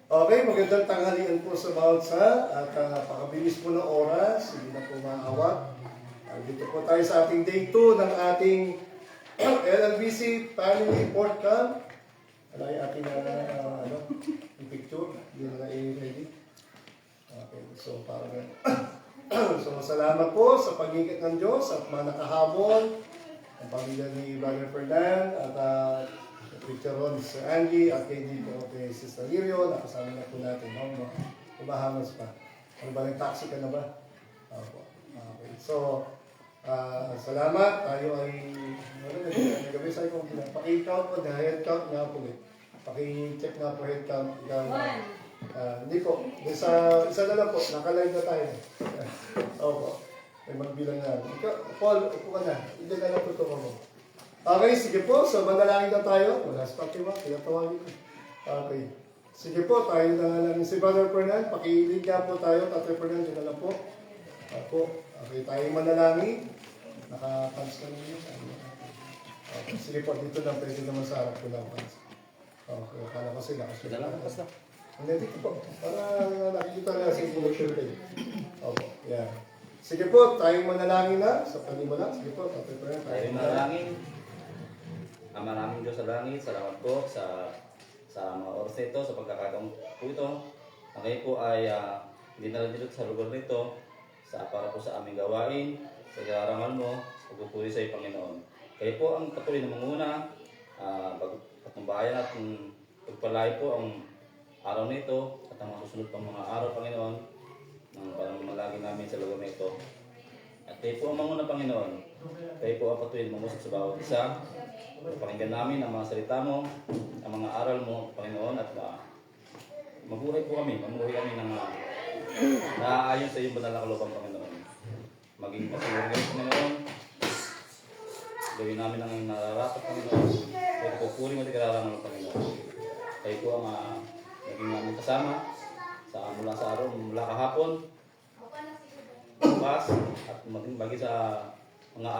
Okay, magandang tanghalian po sa bawat sa at pakabilis po ng oras, hindi na po maawat. Dito po tayo sa ating day 2 ng ating LLBC Family Report Camp. Ano yung ating yung picture? Hindi na i-ready. Okay, so parang so salamat po sa pag-iingat ng Diyos at mga nakahabol, ang pamilya ni Brother Fernand at Victor Ron, Sir Andy, at kay dito kay Sister Lirio, nakasama na po natin. No? Umahamos pa. Ano ba, nag-taxi ka na ba? Okay. So, salamat. Tayo ay, nagabi sa ikong paki-count po, head count nga po. Paki-check nga po head count. Hindi po. Isa na lang po. Nakalive na tayo. Opo. May magbilang na. Paul, upo ka na. Hindi na lang po ito mo. Okay, sige po. So, manalangin na tayo. Wala sa Fatima. Pinatawagin ko. Okay. Sige po. Tayo na lang si Brother Fernand. Pakilig nga po tayo. Tatay Fernand, yun na lang po. Ako. Okay, tayo manalangin. Naka-pants ka naman. Okay, sige po. Dito lang. Pwede naman sa harap ko lang. Okay, akala ko sila. Lakas na. Hindi, dito po. Para nakikita na sa introduction kayo. Opo, yan. Sige po, tayong manalangin na sa panimula. Sige po, Tatay Fernand. Tayo manalangin. Ama namin Diyos sa langit, salamat po sa mga oras na ito, sa pagkakataon po ito. Ang kayo po ay dinala dito sa lugar nito para po sa aming gawain, sa kararangal mo, sa pagpupuri sa iyo, Panginoon. Kayo po ang patuloy na manguna, patnubayan at pagpalay po ang araw nito at ang masusunod pang mga araw, Panginoon, ng panamalagi namin sa lugar na ito. At kayo po ang manguna, Panginoon. Kayo po ang patuloy na mamusik sa bawat isa. Pakinggan namin ang mga salita mo, ang mga aral mo, Panginoon, at mabuhay po kami, mamuhay kami ng naaayon sa iyong banal na kalooban, Panginoon. Maging patuloy kayo, Panginoon. Gawin namin ang nararapat, Panginoon. Kayo po puri mo at ikararangan, Panginoon. Kayo po ang naging namin kasama mula sa araw, mula kahapon, bukas, at maging bagi sa mga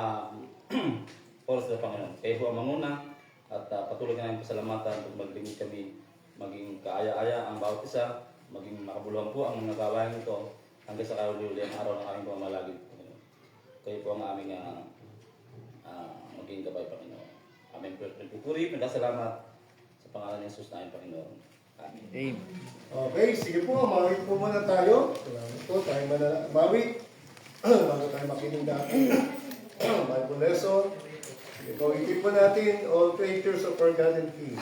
oras na Panginoon. Kayo po ang manguna at patuloy na namin pasalamatan at maglingid kami, maging kaaya-aya ang bawat isa, maging makabuluhan po ang mga gawain ito hanggang sa kahuli ang araw ng aming pamamalagi. Kayo po ang aming maging gabay, Panginoon. Aming pagpupuri, nagkasalamat sa pangalan ni Jesus na aming Panginoon. Amen. Okay, sige po, mawit po muna tayo. Salamat po, tayo mawit. Bago tayo makinig natin. Bible lesson. Ito, itip po natin all creatures of our God and King.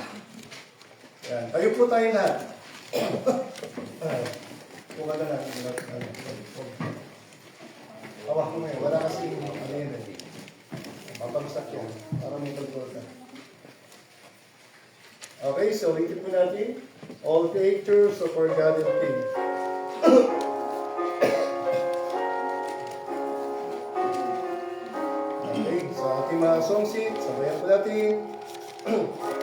Yan. Tayo po tayo na. Kung ano na. Hawak mo ngayon. Wala kasi ano yun eh. Papalusak yan. Para may control ka. Okay, so itip po natin all creatures of our God and King. Mga song sheet, sabayan po natin.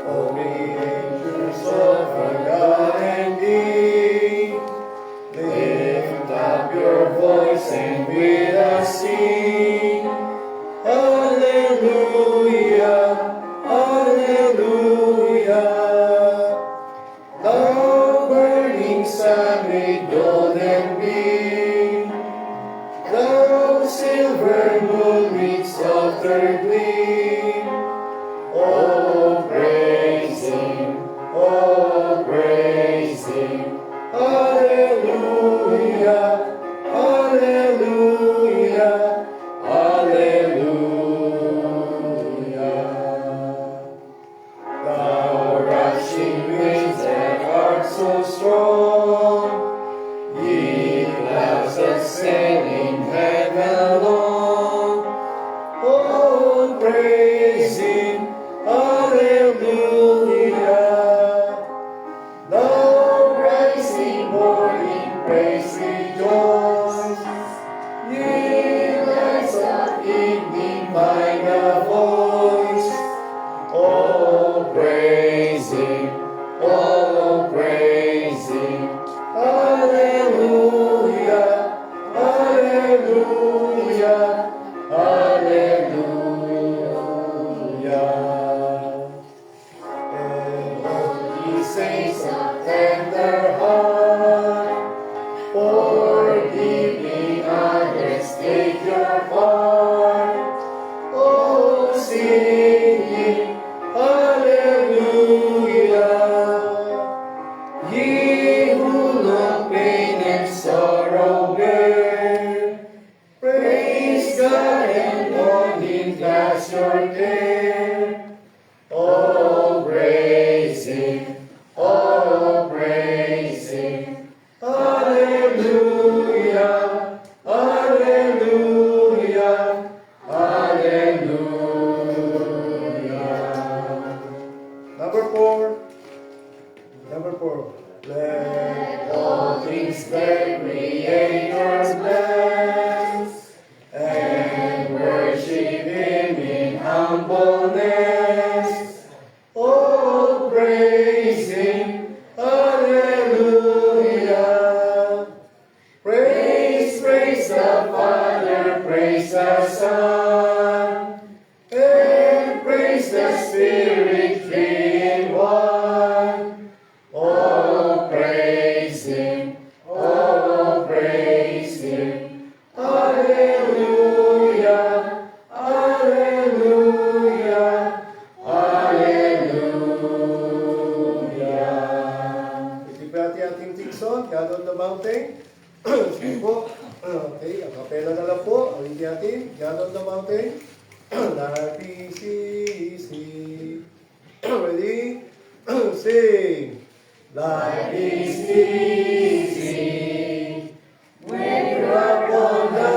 All creatures of our God and King, lift up your voice and with us sing. Hallelujah, hallelujah. The burning sun with golden beam, the silver moon with softer gleam. Oh, praise Him, oh, praise Him. Hallelujah, hallelujah, hallelujah. The rushing winds that are so strong, ye clouds that sail in heaven long. Oh, praise Him, hallelujah. The rising morning praise rejoice. Ye lights of evening find a voice. Oh, praise Him, oh, praise Him. Hallelujah, hallelujah, hallelujah. And all ye saints of tender heart, 4. Let all things that Creator bless, and worship Him in humbleness. Oh, praise Him, hallelujah. Praise, praise the Father, praise the Son, and praise the Spirit, three in one. Oh, praise Him, oh, praise Him, hallelujah, hallelujah, hallelujah. Ito ba ating theme song, God on the Mountain? Sige po. Okay, ang kapela na lang po. Ang hindi natin, God on the Mountain. Life is easy. Ready? Sing. Life is easy when you're up on the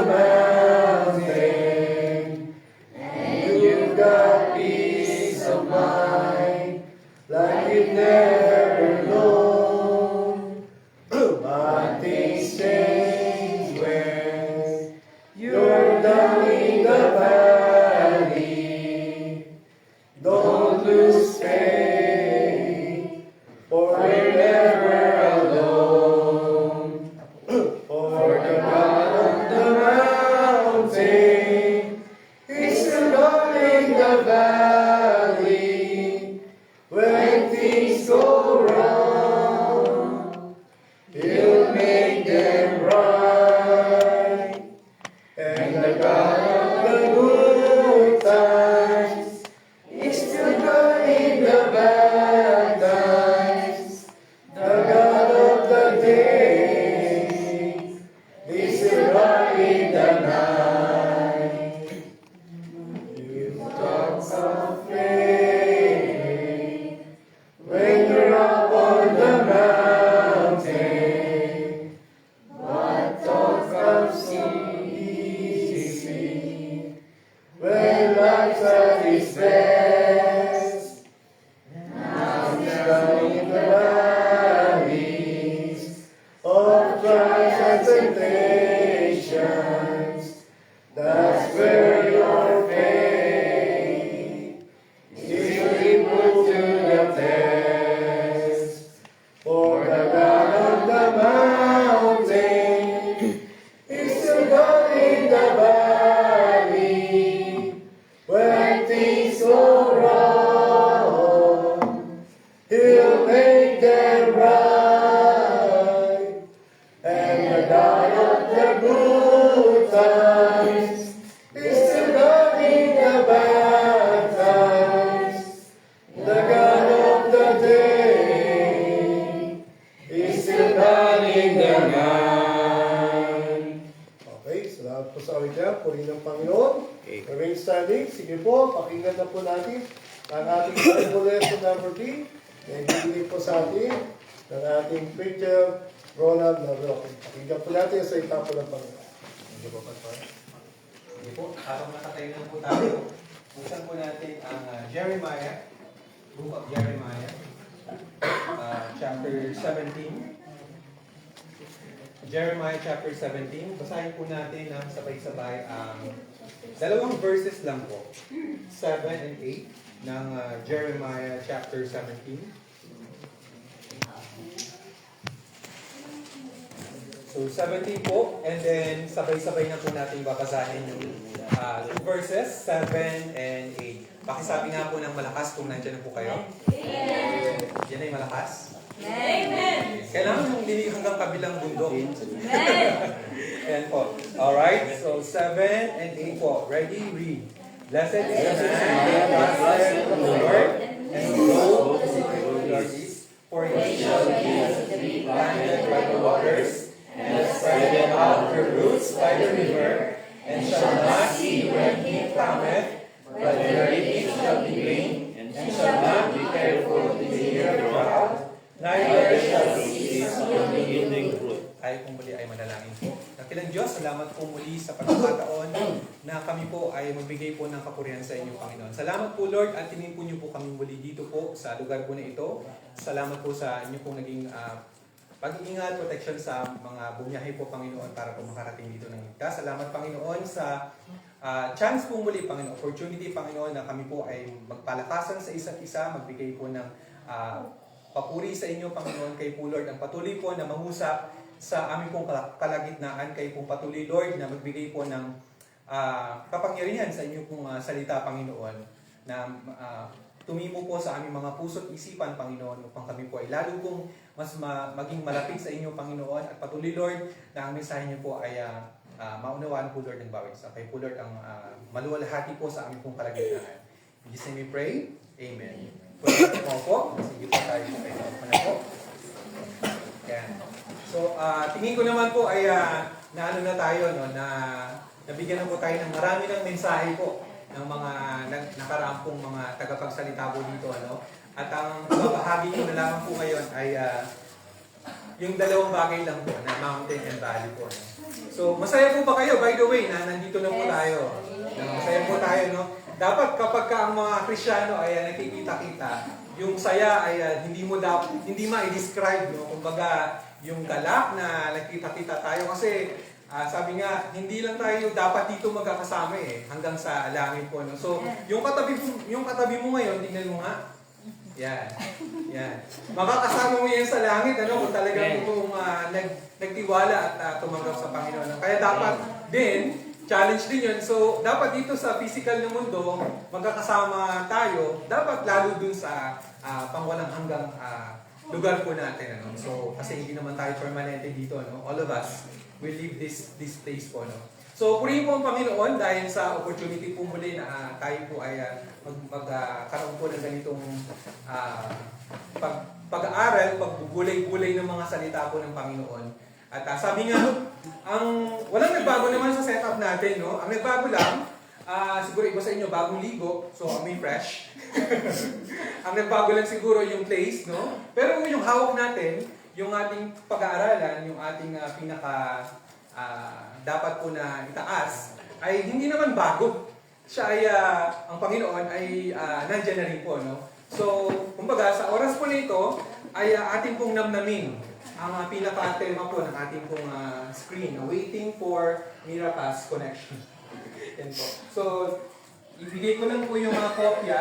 mountain, and you've got peace of mind like you've never known. But things change when you're down in the valley. Don't lose faith, for we're never alone. For the God of the mountain is the God in the valley. When things go wrong, He'll make them right. And the God of the good times is still God in the bad times. The God of the day is still God in the night. You talk of faith when you're up on the mountain, but talk of easy when life's at its best. Now down in the valleys of trials and temptations, that's where your faith is really put to the test. For the God of the mountain is still God in the valley. When things go wrong, He'll make them right. And the God of the good times is still God in the bad times. The God of the day is still God in the night. Okay, salamat po sa awit niya. Puri ng Panginoon. Remain standing. Sige po, pakinggan na po natin ang ating Bible lesson number 3 na ibigay po sa atin ng ating preacher, Ronald Navarro. Pakinggan po natin sa itapo ng Panginoon. Hindi po, Pastor. Hindi po, habang nakatayo na po tayo, buksan po natin ang Jeremiah, Book of Jeremiah, chapter 17. Jeremiah chapter 17. Basahin po natin ng sabay-sabay ang dalawang verses lang po. 7 and 8 ng Jeremiah chapter 17. So 17 po, and then sabay-sabay na po natin babasahin yung two verses, 7 and 8. Pakisabi nga po ng malakas kung nandiyan na po kayo. Amen. Yan ay malakas. Amen. Kailangan yung dinig hanggang kabilang bundok. Amen. Yan po. Alright, so 7 and 8 po. Ready? Read. Blessed is the man that trusteth in the Lord, and so for he shall be as a tree planted by the waters, and spreadeth out her roots by the river, and shall not see when he cometh, but their leaves shall be green, and shall not be careful in the year of drought, neither shall cease from the yielding fruit. Tayo kung muli ay manalangin po. dakilang Diyos, salamat po muli sa pagkakataon na kami po ay magbigay po ng kapurihan sa inyo, Panginoon. Salamat po, Lord, at tinin po niyo po kami muli dito po sa lugar po na ito. Salamat po sa inyo pong naging pag-iingat, protection sa mga bumiyahe po, Panginoon, para po makarating dito ng ligtas. Salamat, Panginoon, sa chance po muli, Panginoon, opportunity, Panginoon, na kami po ay magpalakasan sa isa't isa, magbigay po ng papuri sa inyo, Panginoon, kay po, Lord, ang patuloy po na mangusap sa aming pong kalagitnaan, kay pong patuloy, Lord, na magbigay po ng kapangyarihan sa inyong pong salita, Panginoon, na tumimo po sa aming mga puso't isipan, Panginoon, upang kami po ay lalo pong mas maging malapit sa inyo, Panginoon, at patuloy, Lord, na ang mensahe niyo po ay maunawaan po, Lord, ng bawat isa. Kay po, Lord, ang maluwalhati po sa aming pong kalagitnaan. In Jesus' name we pray. Amen. Pwede po. Sige po tayo po kayo. Ano po? Yan. So, tingin ko naman po ay naano na tayo, no, na nabigyan na po tayo ng marami ng mensahe po ng mga nakaraang pong mga tagapagsalita po dito. Ano? At ang babahagi ko na lamang po ngayon ay yung dalawang bagay lang po na mountain and valley po. No? So, masaya po ba kayo? By the way, na nandito na po tayo. Masaya po tayo, no? Dapat kapag ka ang mga Kristyano ay nakikita-kita, yung saya ay hindi ma-describe, no? Kumbaga, yung galak na nakita-kita tayo kasi sabi nga, hindi lang tayo dapat dito magkakasama hanggang sa langit po, no? So, yung katabi mo ngayon, tingnan mo nga. Yan. Yan. Makakasama mo yan sa langit, ano, kung talagang nagtiwala at tumanggap sa Panginoon. Kaya dapat din, challenge din yun. So, dapat dito sa physical na mundo, magkakasama tayo, dapat lalo dun sa pangwalang hanggang lugar po natin. Ano? So, kasi hindi naman tayo permanente dito. No? All of us will leave this place po. No? So, purihin po ang Panginoon dahil sa opportunity po muli na tayo po ay magkaroon po ng ganitong pag-aaral, pagbubulay-bulay ng mga salita po ng Panginoon. At sabi nga, walang nagbago naman sa setup natin. No? Ang nagbago lang, siguro iba sa inyo, bagong ligo, so may fresh. Ang nagbago lang siguro yung place, no? Pero yung hawak natin, yung ating pag-aaralan, yung ating dapat po na itaas, ay hindi naman bago. Siya ay, ang Panginoon ay nandyan na rin po, no? So, kumbaga, sa oras po na ito, ay ating pong namnamin ang pinaka-tema po ng ating pong screen, waiting for Mirapas connection. Yan po. So, ibigay ko lang po yung mga kopya.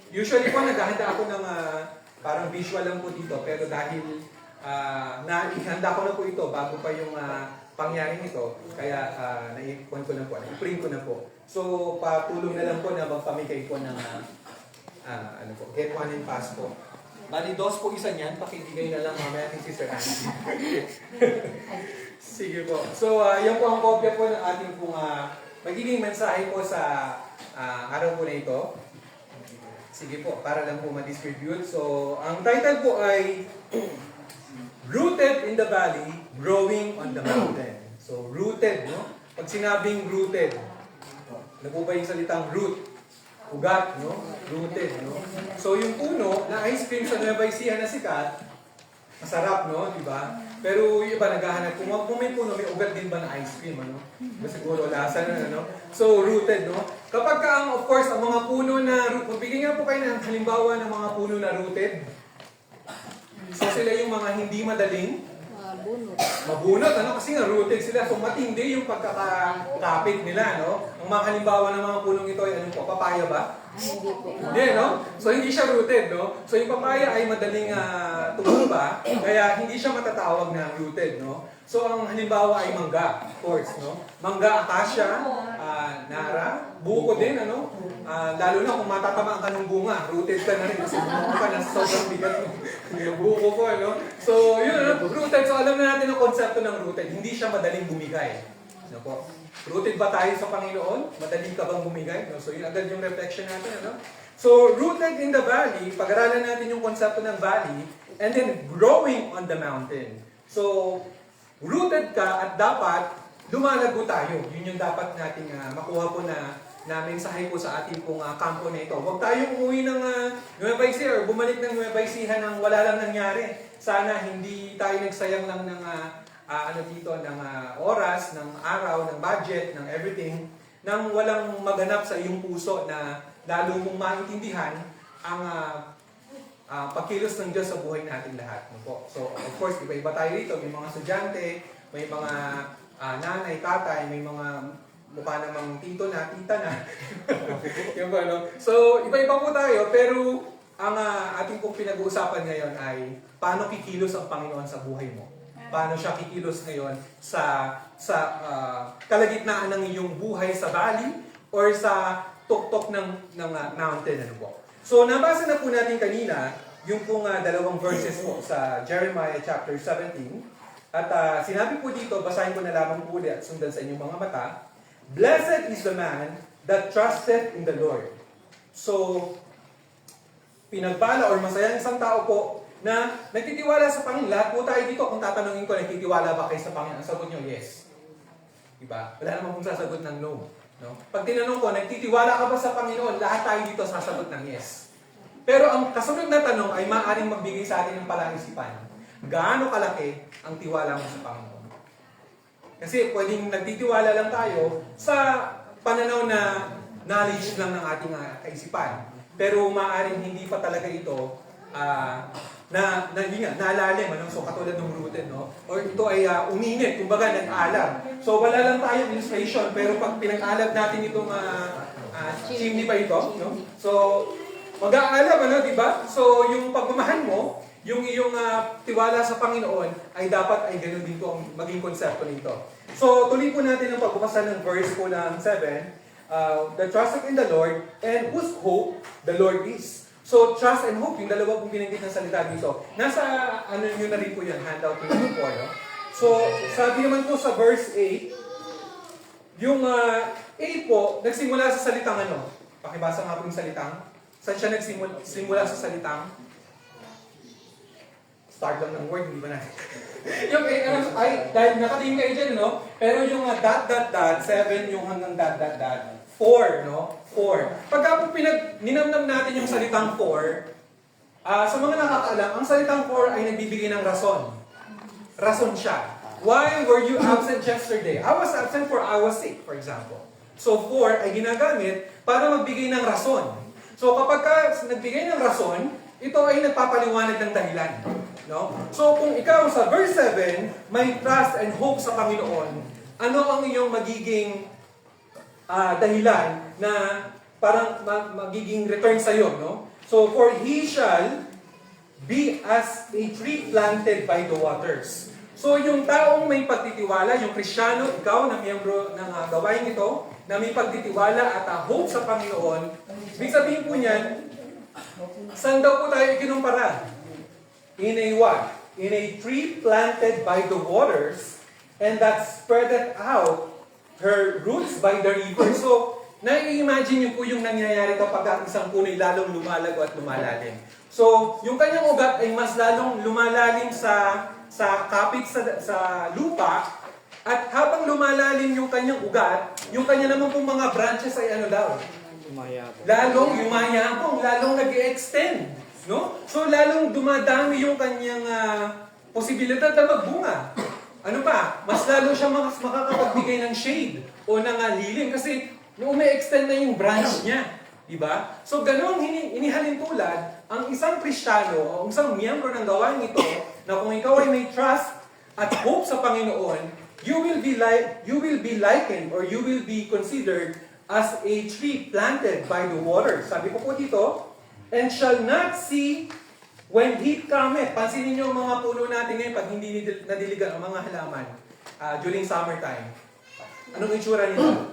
Usually po naghahanda ako ng parang visual lang po dito, pero dahil naihanda ko na po ito bago pa yung pangyaring ito, kaya naipon ko na po, na-print ko na po. So, patulong na lang po na magpamigay po ng get one and pass po. Bali, dos po isa niyan, pakibigay na lang mamaya ni Sister Angie. Sige po. So, yan po ang kopya po ng ating pong magiging mensahe po sa araw po na ito. Sige po, para lang po ma-distribute. So, ang title po ay Rooted in the Valley, Growing on the Mountain. So, rooted, no? Pag sinabing rooted, ano po ba yung salitang root? Ugat, no? Rooted, no? So, yung puno na ice cream sa Nueva Ecija na sikat, masarap, no? Diba? Pero yung iba naghahanap, kung may puno, may ugat din ba na ice cream, ano? Siguro lasa na, no? So, rooted, no? Kapag of course, ang mga puno na, magbigay nga po kayo ng halimbawa ng mga puno na rooted. So, sila yung mga hindi madaling mabunot, ano? Kasi nga rooted sila. So, matindi yung pagkakakapit nila, no? Ang mga halimbawa ng mga punong ito ay ano po, papaya ba? Hindi, no? So, hindi siya rooted, no? So, yung papaya ay madaling tumumba, kaya hindi siya matatawag na rooted, no? So, ang halimbawa ay mangga, of course, no? Mangga, acacia, nara, buko din, ano? Lalo na kung matatamaan ka ng bunga, rooted ka na rin kasi buko ka na sobrang bigat yung buko ko, ano? So, yun, rooted. So, alam na natin ang konsepto ng rooted. Hindi siya madaling bumigay. Ano po? Rooted ba tayo sa Panginoon? Madaling ka bang bumigay? No? So, yun agad yung reflection natin, ano? So, rooted in the valley, pag-aralan natin yung konsepto ng valley, and then growing on the mountain. So, rooted ka at dapat lumalago tayo. Yun yung dapat nating makuha po na mensahe po sa ating pong kampo na ito. Huwag tayong umuwi ng Nueva Ecija or bumalik ng Nueva Ecija nang wala lang nangyari. Sana hindi tayo nagsayang lang ng ano dito, ng oras, ng araw, ng budget, ng everything, nang walang maganap sa iyong puso na lalo mong maintindihan ang pagkilos ng Diyos sa buhay natin lahat. No po? So, of course, iba-iba tayo rito. May mga estudyante, may mga nanay, tatay, may mga mukha namang tito na, tita na. Yung ba, no? So, iba-iba po tayo, pero ang ating pong pinag-uusapan ngayon ay paano kikilos ang Panginoon sa buhay mo. Paano siya kikilos ngayon sa kalagitnaan ng iyong buhay sa valley or sa tuktok ng mountain. Ano po? So, nabasa na po natin kanina yung pong dalawang verses po sa Jeremiah chapter 17. At sinabi po dito, basahin ko na lamang po ulit at sundan sa inyong mga mata. Blessed is the man that trusted in the Lord. So, pinagbala or masayang isang tao po na nagtitiwala sa Panginoon. Lahat po tayo dito, kung tatanungin ko, nagtitiwala ba kayo sa Panginoon? Ang sagot nyo, yes. Diba? Wala naman pong sasagot ng no. No? Pag tinanong ko, nagtitiwala ka ba sa Panginoon? Lahat tayo dito sasagot ng yes. Pero ang kasunod na tanong ay maaaring magbigay sa atin ng palaisipan. Gaano kalaki ang tiwala mo sa Panginoon? Kasi pwedeng nagtitiwala lang tayo sa pananaw na knowledge lang ng ating kaisipan. Pero maaaring hindi pa talaga ito nalalim, ano? So katulad ng rooted, no? Or ito ay uminit, kumbaga nag-alam. So wala lang tayong illustration, pero pag pinag-alab natin itong chimney pa ito, no? So mag-aalam, ano, di ba? So yung pagmamahal mo, yung iyong tiwala sa Panginoon ay dapat ay ganoon din po ang maging konsepto nito. So tuloy po natin ang pagbabasa ng verse po ng 7. The trusted in the Lord and whose hope the Lord is. So, trust and hope, yung dalawa pong binanggit ng salita dito. Nasa, nyo na rin po yan, handout nyo po, no? So, sabi naman po sa verse 8, yung 8 po, nagsimula sa salitang ano? Pakibasa nga po yung salitang. Saan siya nagsimula sa salitang? Start lang ng word, hindi ba natin? Yung ay, dahil nakatingin kayo dyan, no? Pero yung dot, 7, yung hanggang dot, 4, no? 4. Pagka po ninamnam natin yung salitang 4, sa mga nakakaalam, ang salitang 4 ay nagbibigay ng rason. Rason siya. Why were you absent yesterday? I was absent for I was sick, for example. So 4 ay ginagamit para magbigay ng rason. So kapag nagbigay ng rason, ito ay nagpapaliwanag ng dahilan. No? So kung ikaw sa verse 7, may trust and hope sa Panginoon, ano ang iyong magiging dahilan na parang magiging return sa iyo, no? So, for he shall be as a tree planted by the waters. So, yung taong may pagtitiwala, yung Kristiyano, ikaw na miyembro ng gawain ito, na may pagtitiwala at hope sa Panginoon, ibig sabihin po niyan, saan daw po tayo ikinumpara? In a what? In a tree planted by the waters, and that spreadeth out her roots by the river. So, nai-imagine niyo po yung nangyayari kapag ang isang puno ay lalong lumalago at lumalalim. So, yung kanyang ugat ay mas lalong lumalalim sa kapit sa lupa, at habang lumalalim yung kanyang ugat, yung kanya naman pong mga branches ay ano daw? Lalong yumayabong, lalong nag-extend. No? So, lalong dumadami yung kanyang posibilidad na magbunga. Ano pa? Mas lalo siya makakapagbigay ng shade o ng lilim kasi umi-extend na yung branch niya. Diba? So, ganun inihalin tulad ang isang Kristiyano o isang miyembro ng gawain ito na kung ikaw ay may trust at hope sa Panginoon, you will be likened or you will be considered as a tree planted by the water. Sabi ko po dito, and shall not see when heat cometh. Pansinin niyo ang mga puno natin ngayon pag hindi nadiligan ang mga halaman during summertime. Anong itsura nila?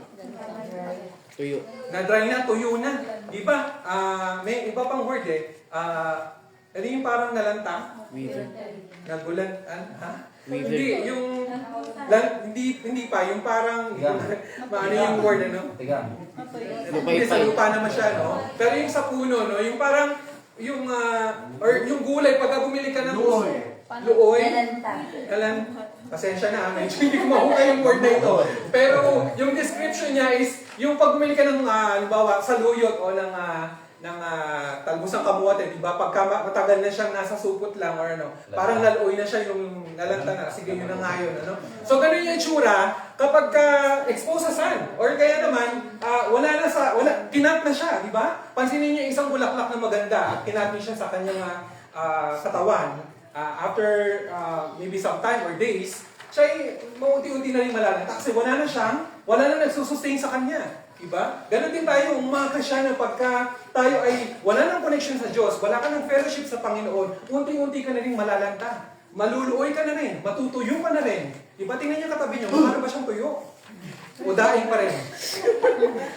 Tuyo. Na-dry na, tuyo na. Diba? May iba pang word ano yung parang nalanta? Wither. Nagulan, ha? Wither. Hindi, yung, hindi pa, yung parang, ano yung word, ano? Tigang. Hindi, sa lupa naman siya, no? Pero yung sa puno, no? Yung parang, or yung gulay, pagka bumili ka ng luoy. Pasensya na, medyo hindi ko mahukay yung word na ito. Pero yung description niya is, yung pag bumili ka ng, halimbawa, sa luyot o ng talbos ng kamote, di ba? Pagka matagal na siyang nasa supot lang or ano, parang laloy na siya yung nalanta na. Sige, yun na nga yun. Ano? So, ganun yung itsura kapag exposed sa sun. Or kaya naman, kinat na siya, di ba? Pansinin niyo yung isang bulaklak na maganda at kinat niyo siya sa kanyang katawan. After maybe some time or days, siya ay maunti-unti na rin malalanta kasi wala na nagsusustain sa kanya. Diba? Ganon din tayo, mga Kristyano, pagka tayo ay wala ng connection sa Diyos, wala ka ng fellowship sa Panginoon, unti-unti ka na rin malalanta. Maluluoy ka na rin, matutuyo ka na rin. Diba? Tingnan niyo katabi niyo, paano ba siyang tuyo? O daing pa rin?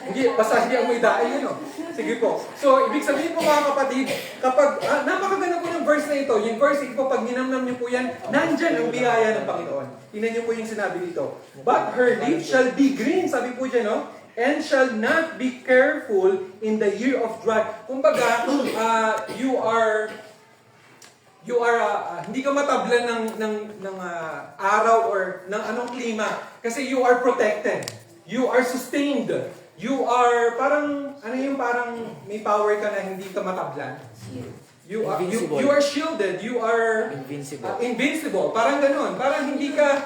Hindi, basta hindi amoy daing yun. Sige po. So, ibig sabihin po mga kapatid, kapag, napakaganda po ng verse na ito, yung verse po, pag ginamnam niyo po yan, nandyan ang biyaya ng Panginoon. Tingnan niyo po yung sinabi dito. But her leaf shall be green, sabi po dyan, no? And shall not be careful in the year of drought. Kumbaga, hindi ka matablan ng araw or ng anong klima kasi you are protected. You are sustained. You are parang may power ka na hindi ka matablan. You are shielded. You are invincible. Parang ganoon. Parang hindi ka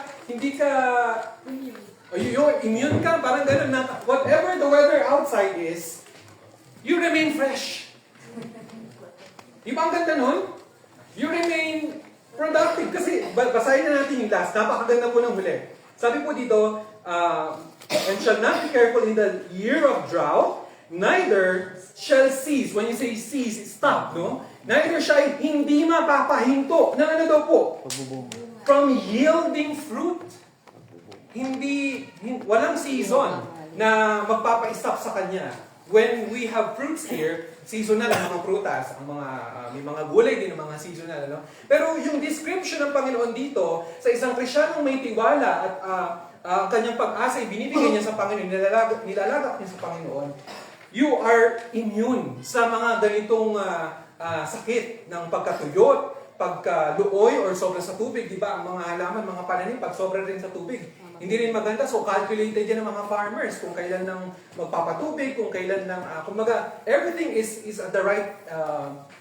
you're immune ka, parang gano'n na whatever the weather outside is, you remain fresh. Di ba ang ganda nun? You remain productive. Kasi, basahin na natin yung last. Napakaganda po ng huli. Sabi po dito, and shall not be careful in the year of drought, neither shall cease. When you say cease, stop, no? Neither siya hindi mapapahinto. Na ano daw po? From yielding fruit. Walang season na magpapa-stop sa kanya. When we have fruits here, seasonal ang mga prutas, ang may mga gulay din ng mga seasonal, ano? Pero yung description ng Panginoon dito, sa isang Kristiyanong may tiwala at ang kanyang pag-asa ay binibigay niya sa Panginoon, nilalagak niya sa Panginoon, you are immune sa mga ganitong sakit ng pagkatuyot, pagkaluoy or sobra sa tubig, di ba? Ang mga halaman, mga pananim, pag sobra rin sa tubig, hindi rin maganda. So, calculated yan ng mga farmers kung kailan nang magpapatubig, kung kailan nang, kumbaga, everything is at the right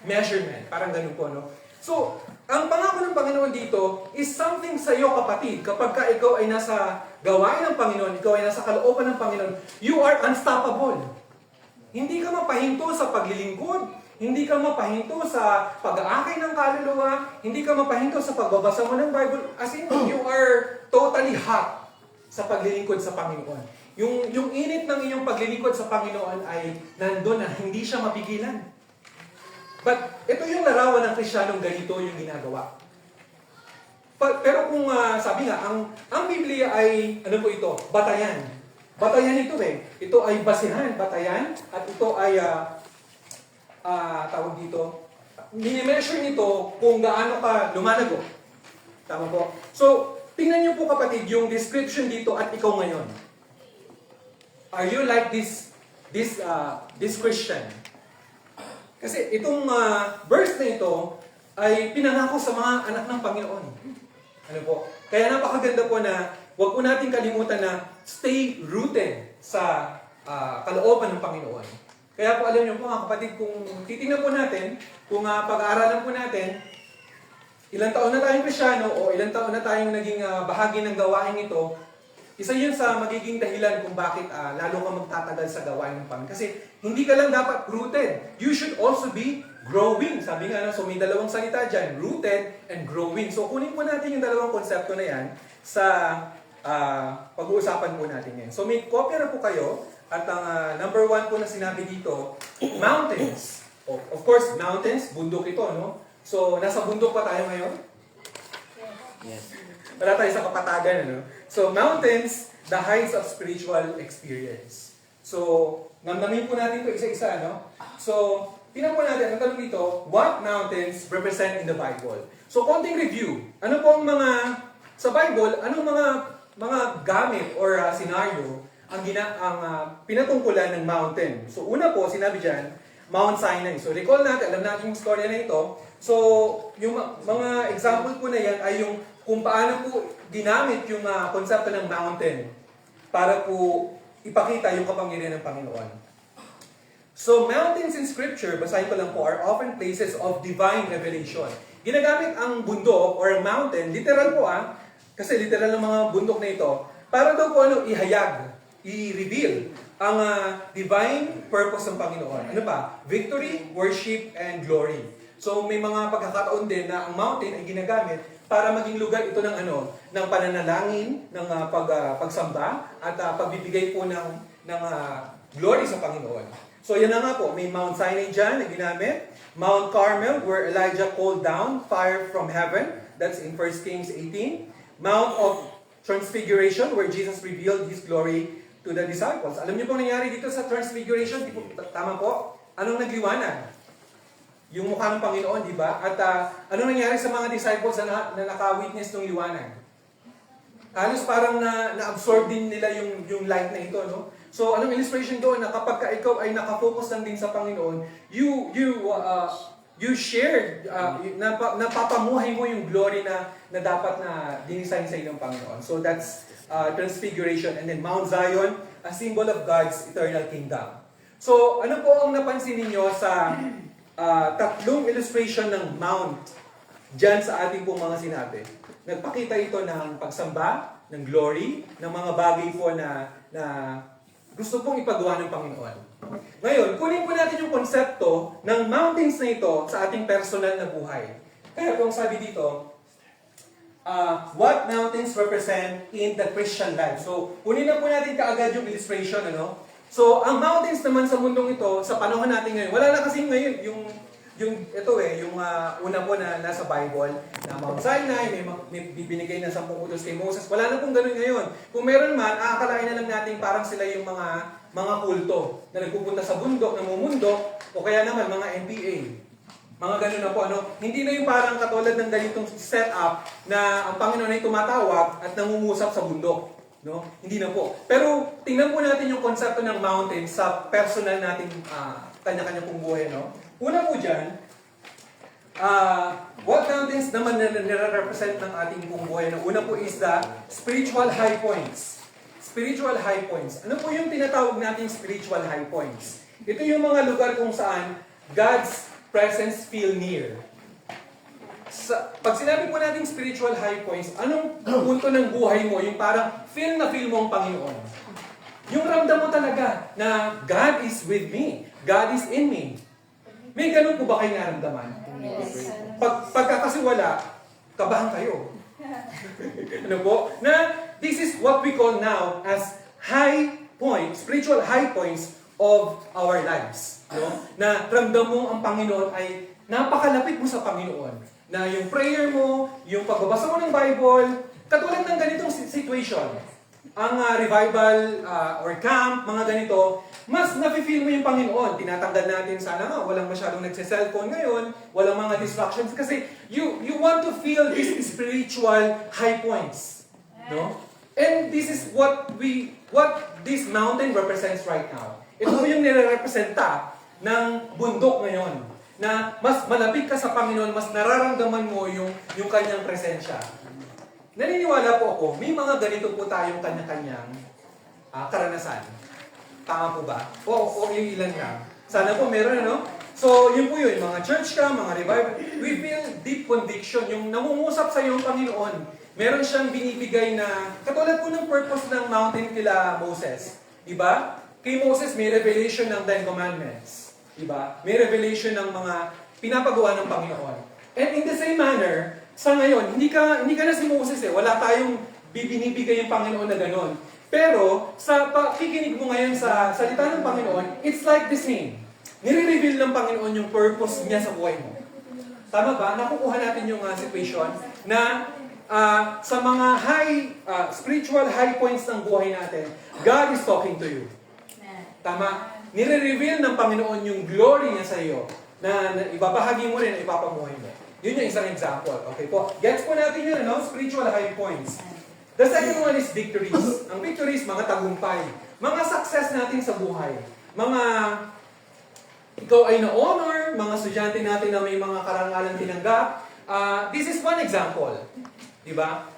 measurement. Parang ganun po, no? So, ang pangako ng Panginoon dito is something sa iyo, kapatid. Kapag ka ikaw ay nasa gawain ng Panginoon, ikaw ay nasa kalooban ng Panginoon, you are unstoppable. Hindi ka mapahinto sa paglilingkod, hindi ka mapahinto sa pag-aakay ng kaluluwa, hindi ka mapahinto sa pagbabasa mo ng Bible. As in, you are totally hot sa paglilingkod sa Panginoon. Yung init ng iyong paglilingkod sa Panginoon ay nandun na, hindi siya mapigilan. But ito yung larawan ng Kristiyanong ganito yung ginagawa. Pero kung sabi nga, ang Biblia ay, ano po ito? Batayan. Batayan ito eh. Ito ay basihan, batayan, at ito ay tawag dito, mini-measure nito kung gaano ka lumalago. Tama po? So, tingnan niyo po kapatid yung description dito at ikaw ngayon. Are you like this Christian? Kasi itong verse na ito ay pinangako sa mga anak ng Panginoon. Ano po? Kaya napakaganda po na huwag po natin kalimutan na stay rooted sa kalooban ng Panginoon. Kaya po alam niyo po mga kapatid, kung titingnan po natin, kung pag-aaralan po natin, ilang taon na tayong Kristiyano o ilang taon na tayong naging bahagi ng gawain ito, isa yun sa magiging dahilan kung bakit lalo ka magtatagal sa gawain ng Panginoon. Kasi hindi ka lang dapat rooted. You should also be growing. Sabi nga, so may dalawang salita dyan, rooted and growing. So kunin po natin yung dalawang konsepto na yan sa pag-uusapan po natin yan. So may kopya na po kayo. At ang number 1 po na sinabi dito, mountains. Of course, mountains, bundok ito, no? So, nasa bundok pa tayo ngayon? Yes. Wala tayo sa kapatagan, ano? So, mountains, the heights of spiritual experience. So, namnamin po natin ito isa-isa, no? So, tingnan po natin, ang tanong dito, what mountains represent in the Bible? So, konting review. Ano po ang sa Bible, anong mga gamit or scenario ang pinatungkulan ng mountain? So, una po, sinabi dyan, Mount Sinai. So, recall natin, alam natin yung story na ito. So, yung mga example po na yan ay yung kung paano po ginamit yung konsepto ng mountain para po ipakita yung kapangyarihan ng Panginoon. So, mountains in Scripture, basahin ko lang po, are often places of divine revelation. Ginagamit ang bundok or mountain, literal po kasi literal ng mga bundok na ito, para daw po ihayag, i-reveal ang divine purpose ng Panginoon. Ano ba? Victory, worship, and glory. So, may mga pagkakataon din na ang mountain ay ginagamit para maging lugar ito ng ng pananalangin, ng pagsamba, at pagbibigay po ng glory sa Panginoon. So yan na nga po, may Mount Sinai dyan na ginamit. Mount Carmel, where Elijah called down fire from heaven. That's in 1 Kings 18. Mount of Transfiguration, where Jesus revealed His glory to the disciples. Alam niyo po nangyari dito sa Transfiguration? Di po, tama po? Anong nagliwanag? Yung mukha ng Panginoon, di ba? At anong nangyari sa mga disciples na naka-witness ng liwanag? Halos parang na-absorb din nila yung light na ito, no? So, anong illustration doon? Na kapag ikaw ay nakafocus lang din sa Panginoon, you shared, napapamuhay mo yung glory na dapat na dinisign sa ng Panginoon. So, that's Transfiguration. And then Mount Zion, a symbol of God's eternal kingdom. So, ano po ang napansin ninyo sa tatlong illustration ng Mount dyan sa ating pong mga sinabi? Nagpakita ito ng pagsamba, ng glory, ng mga bagay po na gusto pong ipagawa ng Panginoon. Ngayon, kunin po natin yung konsepto ng mountains na ito sa ating personal na buhay. Kaya kung sabi dito, what mountains represent in the Christian life? So, kunin na po natin kaagad yung illustration, So, ang mountains naman sa mundong ito, sa panahon natin ngayon, wala na kasi ngayon yung una po na nasa Bible, na Mount Sinai, may binigay na 10 utos kay Moses. Wala na pong ganun ngayon. Kung meron man, aakalain na lang natin parang sila yung mga kulto na nagpupunta sa bundok, namumundok, o kaya naman mga NPA. Mga ganun na po. Hindi na yung parang katulad ng ganitong setup na ang Panginoon ay tumatawag at nangungusap sa bundok. No? Hindi na po. Pero tingnan po natin yung konsepto ng mountain sa personal nating kanya-kanya pong buhay. Una po dyan, what mountains naman na nire-represent ng ating pong buhay? Una po is the spiritual high points. Spiritual high points. Ano po yung tinatawag nating spiritual high points? Ito yung mga lugar kung saan God's presence feel near. Pag sinabi po natin spiritual high points, anong punto ng buhay mo? Yung parang feel na feel mo ang Panginoon. Yung ramdam mo talaga na God is with me. God is in me. May ganun po ba kayo naramdaman? Yes. Pagka kasi wala, kabahan kayo. Ano po? Na this is what we call now as high points, spiritual high points of our lives. Na ramdam mo ang Panginoon ay napakalapit mo sa Panginoon. Na yung prayer mo, yung pagbabasa mo ng Bible, katulad ng ganitong situation. Ang revival or camp, mga ganito, mas nafe-feel mo yung Panginoon. Tinatanggal natin sana walang masyadong nagse-cellphone ngayon, walang mga distractions kasi you want to feel these spiritual high points. No? And this is what this mountain represents right now. Ito po yung nire-representa ng bundok ngayon. Na mas malapit ka sa Panginoon, mas nararamdaman mo yung kanyang presensya. Naniniwala po ako, may mga ganito po tayong kanya-kanyang karanasan. Tama po ba? O yung ilan lang. Sana po meron, So, yun po yun, mga church ka, mga revival, we feel deep conviction, yung namungusap sa iyong Panginoon. Meron siyang binibigay na, katulad po ng purpose ng mountain kila Moses. Diba? Kay Moses, may revelation ng 10 Commandments. Diba? May revelation ng mga pinapagawa ng Panginoon. And in the same manner, sa ngayon, hindi ka na si Moses Wala tayong binibigay yung Panginoon na ganon. Pero, sa pakikinig mo ngayon sa salita ng Panginoon, it's like the same. Nire-reveal ng Panginoon yung purpose niya sa buhay mo. Tama ba? Nakukuha natin yung situation na sa mga spiritual high points ng buhay natin, God is talking to you. Tama? Nire-reveal ng Panginoon yung glory niya sa iyo na ibabahagi mo rin, ipapamuhay mo. Yun yung isang example. Okay po? Gets po natin yun, spiritual high points. The second one is victories. Ang victories, mga tagumpay. Mga success natin sa buhay. Mga ikaw ay na-honor, mga estudyante natin na may mga karangalan tinanggap. This is one example. Diba?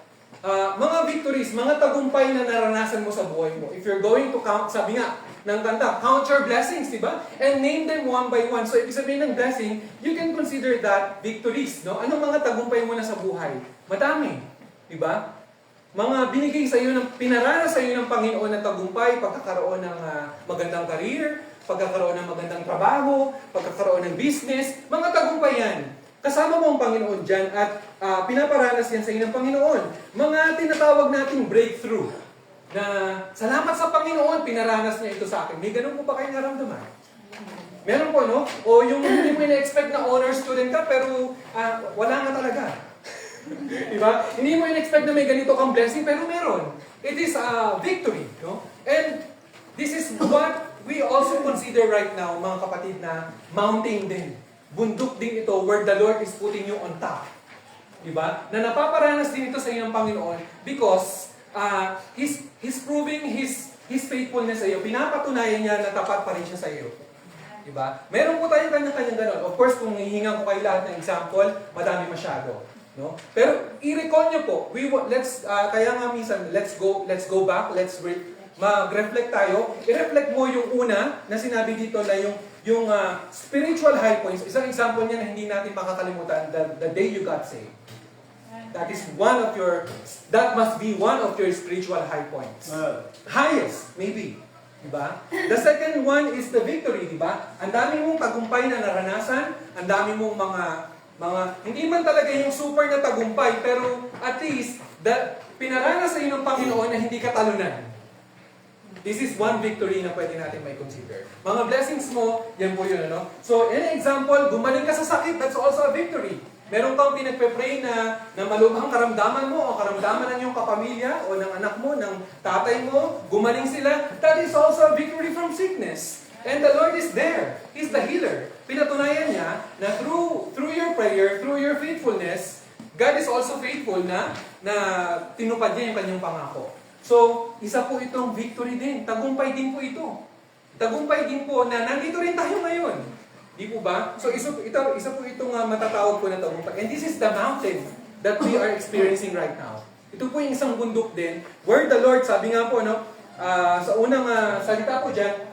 mga victories, mga tagumpay na naranasan mo sa buhay mo. If you're going to count, sabi nga ng kanta, count your blessings, di ba? And name them one by one. So, ibig sabihin ng blessing, you can consider that victories, no? Anong mga tagumpay mo na sa buhay? Madami, di ba? Mga binigay sa iyo pinaranas sa iyo ng Panginoon na tagumpay, pagkakaroon ng magandang career, pagkakaroon ng magandang trabaho, pagkakaroon ng business, mga tagumpay yan. Kasama mo ang Panginoon dyan at pinaparanas yan sa iyo ng Panginoon. Mga tinatawag nating breakthrough na salamat sa Panginoon, pinaranas niya ito sa akin. May ganun po ba kayong naramdaman? Meron po, no? O yung hindi mo ina-expect na honor student ka, pero wala nga talaga. Diba? Hindi mo in-expect na may ganito kang blessing, pero meron. It is a victory, no? And this is what we also consider right now, mga kapatid, na mountain din. Bundok din ito where the Lord is putting you on top. Diba? Na napaparanas din ito sa iyo ng Panginoon because He's proving His faithfulness sa iyo. Pinapatunayan niya na tapat pa rin siya sa iyo. Diba? Meron po tayong kanya-kanyang ganon. Of course, kung hihingan ko kayo lahat ng example, madami masyado. No? Pero i-recall nyo po, kaya nga minsan, let's go back, mag-reflect tayo. I-reflect mo yung una na sinabi dito na yung spiritual high points. Isang example niya na hindi natin makakalimutan, the day you got saved. That must be one of your spiritual high points. Highest, maybe. Diba? The second one is the victory, diba? Ang dami mong tagumpay na naranasan, ang dami mong mga hindi man talaga yung super na tagumpay, pero at least, pinaranas sa iyo ng Panginoon na hindi ka talunan. This is one victory na pwede natin may consider. Mga blessings mo, yan po yun, ano? So, in example, gumaling ka sa sakit, that's also a victory. Meron kang pinagpe-pray na malubhang karamdaman mo, o karamdaman ng iyong kapamilya, o ng anak mo, ng tatay mo, gumaling sila, that is also a victory from sickness. And the Lord is there. He's the healer. Pinatunayan niya na through your prayer, through your faithfulness, God is also faithful na tinupad niya yung kanyang pangako. So, isa po itong victory din. Tagumpay din po ito. Tagumpay din po na nandito rin tayo ngayon. Di po ba? So, isa po itong matatawag po na tagumpay. And this is the mountain that we are experiencing right now. Ito po yung isang bundok din where the Lord, sabi nga po, no, sa unang salita po dyan,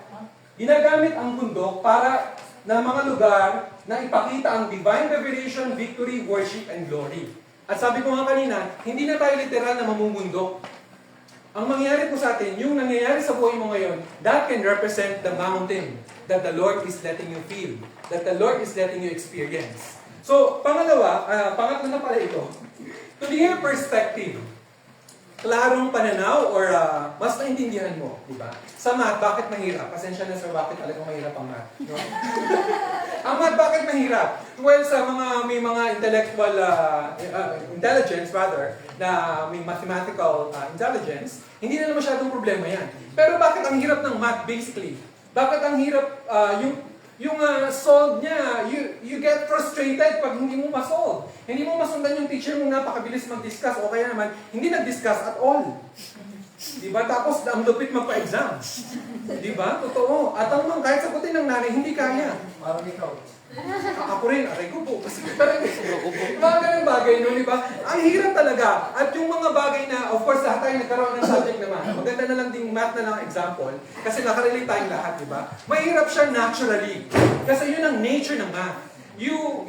ginagamit ang bundok para na mga lugar na ipakita ang divine revelation, victory, worship, and glory. At sabi ko nga kanina, hindi na tayo literal na mamumundok. Ang mangyayari po sa atin, yung nangyayari sa buhay mo ngayon, that can represent the mountain that the Lord is letting you feel, that the Lord is letting you experience. So, pangatlo na pala ito. To their perspective, klarong pananaw or mas naintindihan mo, di ba? Sa math, bakit mahirap? Pasensya na sir, bakit talagang mahirap ang math? No? Ang math, bakit mahirap? Well, sa may mga intellectual intelligence rather, na may mathematical intelligence, hindi na masyadong problema yan. Pero bakit ang hirap ng math basically? Bakit ang hirap yung solve niya, you get frustrated pag hindi mo ma-solve. Hindi mo masundan yung teacher mo napakabilis mag-discuss o kaya naman hindi nag-discuss at all. Diba? Tapos ang lupit magpa-exam. Diba? Totoo. At ang kahit sagutin ng nanay, hindi kaya. Parang ikaw. Ako rin, aray ko po. Kasi mga ganun bagay, no? Diba? Ang hirap talaga. At yung mga bagay na, of course, lahat tayo nagkaroon ng subject naman. Maganda na lang din math na lang example. Kasi nakarelate tayong lahat, diba? Mahirap siya naturally. Kasi yun ang nature ng math. You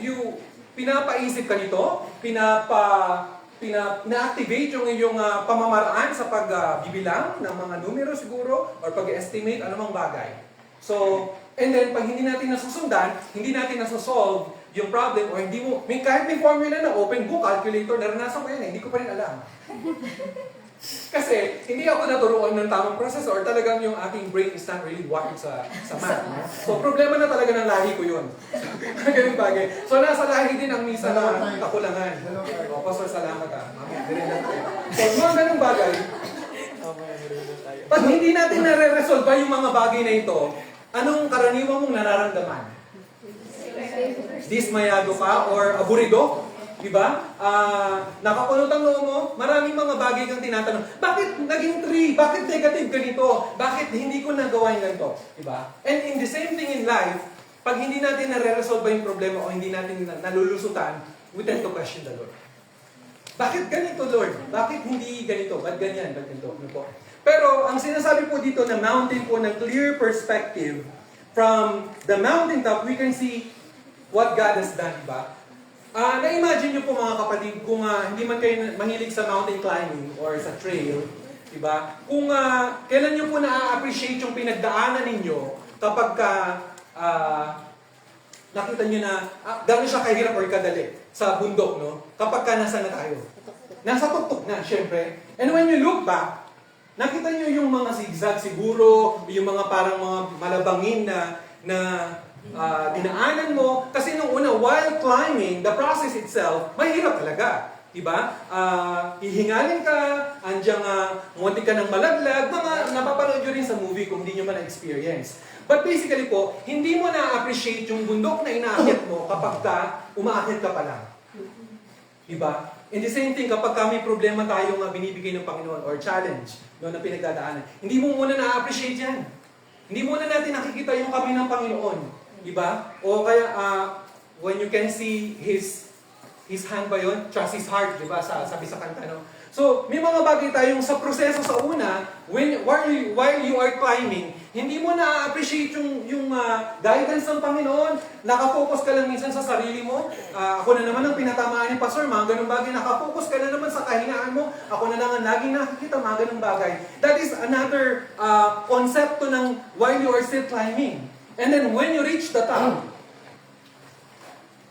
pinapaisip ka nito, na-activate yung iyong pamamaraan sa pagbibilang ng mga numero siguro or pag-estimate anumang bagay. So, and then pag hindi natin nasusundan, hindi natin nasosolve yung problem or hindi mo, kahit may formula na open book, calculator, naranasan ko yan, hindi ko pa rin alam. Kasi hindi ako naturuan ng tamang process or talagang yung aking brain is not really wired sa math. No? So, problema na talaga ng lahi ko yun. Ganun bagay. So, nasa lahi din ang misa na kakulangan. O, Pastor, salamat Mamaya, ganun lang tayo. So, mga ganung bagay, pag hindi natin nare-resolve yung mga bagay na ito, anong karaniwan mong nararamdaman? Dismayado ka or aburido? Diba? Nakakunot ang noo mo, maraming mga bagay kang tinatanong. Bakit naging 3? Bakit negative ganito? Bakit hindi ko nagawa yung ganito? Diba? And in the same thing in life, pag hindi natin nare-resolve yung problema o hindi natin nalulusutan, we tend to question the Lord. bakit ganito, Lord? Bakit hindi ganito? Ba't ganyan? Ba't ganito? Ano po? Pero ang sinasabi po dito na mountain po, ng clear perspective, from the mountaintop, we can see what God has done, ba? Na-imagine nyo po mga kapatid, kung hindi man kayo mahilig sa mountain climbing or sa trail, diba? Kung kailan nyo po na-appreciate yung pinagdaanan ninyo kapag nakita nyo na gano'n siya kahirap or kadali sa bundok, no? Kapag nasa na tayo. Nasa tuktok na, syempre. And when you look back, nakita nyo yung mga zigzag siguro, yung mga parang mga malabangin na dinaanan mo. Kasi nung una, while climbing, the process itself, mahirap talaga. Diba? Hihingalin ka, andyang munti ka ng malaglag, mga napapanood nyo rin sa movie kung hindi nyo man na-experience. But basically po, hindi mo na-appreciate yung bundok na inaakyat mo kapag umaakyat ka pa lang. Diba? And the same thing, kapag may problema tayong binibigay ng Panginoon or challenge na pinagdadaanan, hindi mo muna na-appreciate yan. Hindi muna natin nakikita yung kami ng Panginoon. Diba? O kaya, when you can see His hand ba yun? Trust His heart, diba? Sabi sa kanta, no? So, may mga bagay tayong sa proseso sa una, while you are climbing, hindi mo na-appreciate yung guidance ng Panginoon. Nakafocus ka lang minsan sa sarili mo. Ako na naman ang pinatamaan ni Pastor, mga ganung bagay. Nakafocus ka na naman sa kahinaan mo. Ako na lang ang laging nakikita, mga ganung bagay. That is another konsepto ng while you are still climbing. And then when you reach the top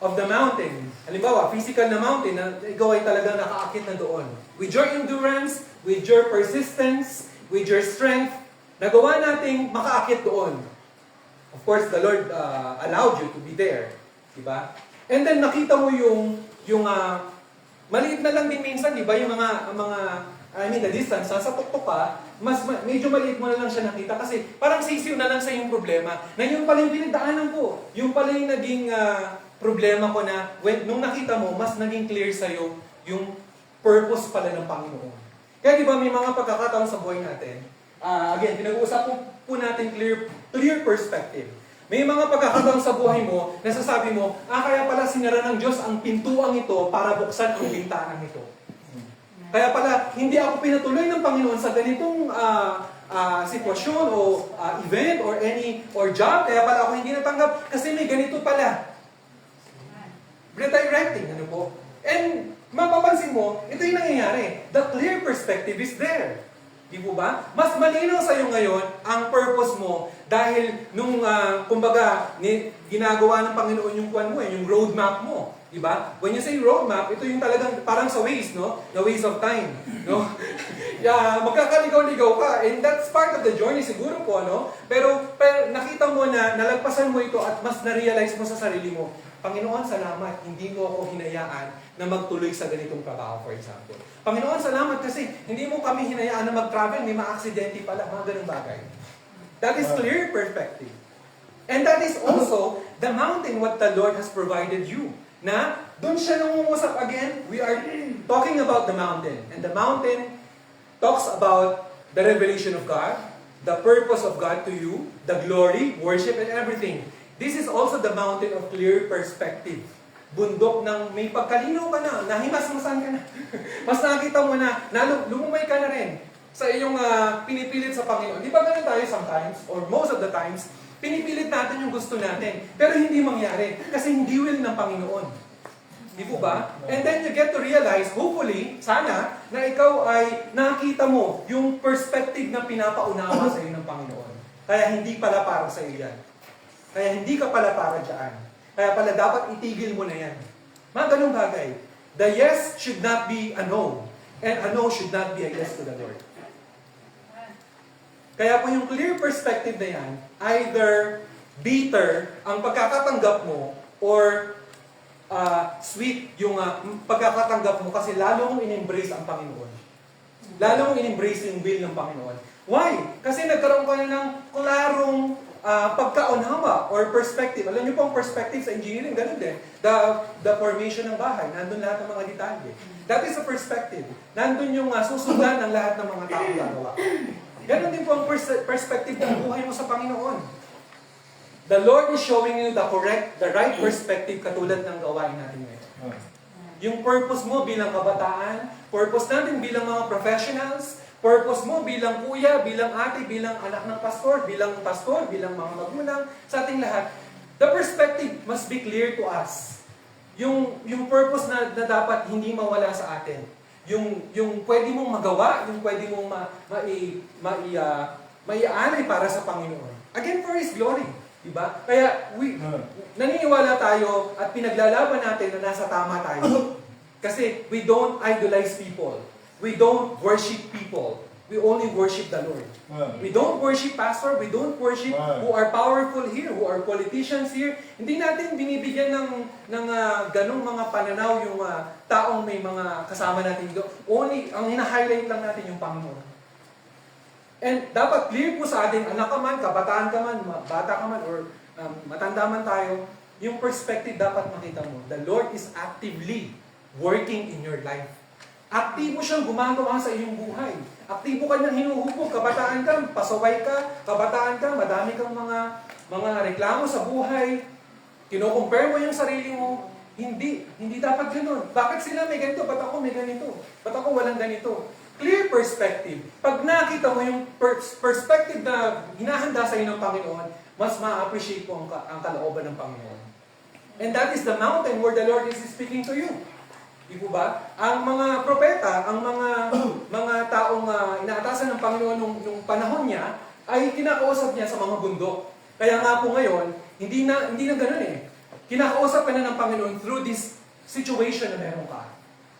of the mountain, halimbawa, physical na mountain, na ikaw ay talagang nakaakit na doon. With your endurance, with your persistence, with your strength, nagawa nating makaakit doon. Of course, the Lord allowed you to be there. Diba? And then nakita mo yung maliit na lang din minsan, diba? Yung the distance, sa tuktok pa, medyo maliit mo na lang siya nakita kasi parang sisiw na lang sa yung problema. Na yung pala yung pinagdaanan ko. Yung pala yung naging problema ko na nung nakita mo, mas naging clear sa'yo yung purpose pala ng Panginoon. Kaya di ba may mga pagkakataon sa buhay natin, again, pinag-uusap po natin clear perspective. May mga pagkakataon sa buhay mo, nasasabi mo, kaya pala sinara ng Diyos ang pintuang ito para buksan ang bintanang ito. Kaya pala, hindi ako pinatuloy ng Panginoon sa ganitong sitwasyon o event or job, kaya pala ako hindi natanggap kasi may ganito pala. Redirecting, ano po? And mapapansin mo, ito yung nangyayari. The clear perspective is there. Di po ba? Mas malinaw sa iyo ngayon ang purpose mo dahil nung, ginagawa ng Panginoon yung kuwan mo, yung roadmap mo. Di ba? When you say roadmap, ito yung talagang parang sa Waze, no? The Waze of time. No? Magkakaligaw-ligaw ka. And that's part of the journey siguro po, no? Pero nakita mo na, nalagpasan mo ito at mas na-realize mo sa sarili mo, Panginoon, salamat, hindi mo ako hinayaan na magtuloy sa ganitong trabaho, for example. Panginoon, salamat kasi hindi mo kami hinayaan na mag-travel, may ma-aksidente pala, mga ganung bagay. That is clear perspective. And that is also the mountain what the Lord has provided you. Na, doon siya nangungusap again, we are talking about the mountain. And the mountain talks about the revelation of God, the purpose of God to you, the glory, worship, and everything. This is also the mountain of clear perspective. Bundok ng may pagkalinaw ka na, nahimasmasan ka na. Mas nakita mo na, lumumay ka na rin sa iyong pinipilit sa Panginoon. Di ba ganun tayo sometimes, or most of the times, pinipilit natin yung gusto natin, pero hindi mangyari, kasi hindi will ng Panginoon. Di po ba? And then you get to realize, hopefully, sana, na ikaw ay nakita mo yung perspective na pinapaunawa sa iyo ng Panginoon. Kaya hindi pala para sa iyo yan. Kaya hindi ka pala para dyan. Kaya pala dapat itigil mo na yan. Mga ganung bagay. The yes should not be a no. And a no should not be a yes to the Lord. Kaya po yung clear perspective na yan, either bitter ang pagkakatanggap mo or sweet yung pagkakatanggap mo kasi lalo mong in-embrace ang Panginoon. Lalo mong in-embrace yung will ng Panginoon. Why? Kasi nagkaroon ka na ng klarong pagkaunawa or perspective. Alam niyo po ang perspective sa engineering, ganun din. The formation ng bahay, nandun lahat ng mga detalye. That is a perspective. Nandun yung susundan ng lahat ng mga taong gagawa. Ganun din po ang perspective ng buhay mo sa Panginoon. The Lord is showing you the right perspective katulad ng gawain natin ngayon. Yung purpose mo bilang kabataan, purpose natin bilang mga professionals, purpose mo bilang kuya, bilang ate, bilang anak ng pastor, bilang mga magulang, sa ating lahat. The perspective must be clear to us. Yung purpose na dapat hindi mawala sa atin. Yung pwede mong magawa, yung pwede mong maiaanay para sa Panginoon. Again, for His glory. Diba? Kaya naniniwala tayo at pinaglalaban natin na nasa tama tayo. Kasi we don't idolize people. We don't worship people. We only worship the Lord. We don't worship pastor. We don't worship who are powerful here, who are politicians here. Hindi natin binibigyan ng ganong mga pananaw yung taong may mga kasama natin dito. Only, ang hina-highlight lang natin yung Panginoon. And dapat clear po sa ating anak ka man, kabataan ka man, bata ka man, or matanda man tayo, yung perspective dapat makita mo. The Lord is actively working in your life. Aktibo siyang gumagawa sa iyong buhay. Aktibo ka niyang hinuhubog. Kabataan ka, pasaway ka, kabataan ka, madami kang mga reklamo sa buhay. Kino-compare mo yung sarili mo. Hindi dapat ganoon. Bakit sila may ganito? Ba't ako may ganito? Ba't ako walang ganito? Clear perspective. Pag nakita mo yung perspective na hinahanda sa iyo ng Panginoon, mas ma-appreciate mo ang kalooban ng Panginoon. And that is the mountain where the Lord is speaking to you. Di po ba? Ang mga propeta, ang mga taong inaatasan ng Panginoon nung panahon niya, ay kinakausap niya sa mga bundok. Kaya nga po ngayon, hindi na ganoon eh. Kinakausap ka na ng Panginoon through this situation na meron ka.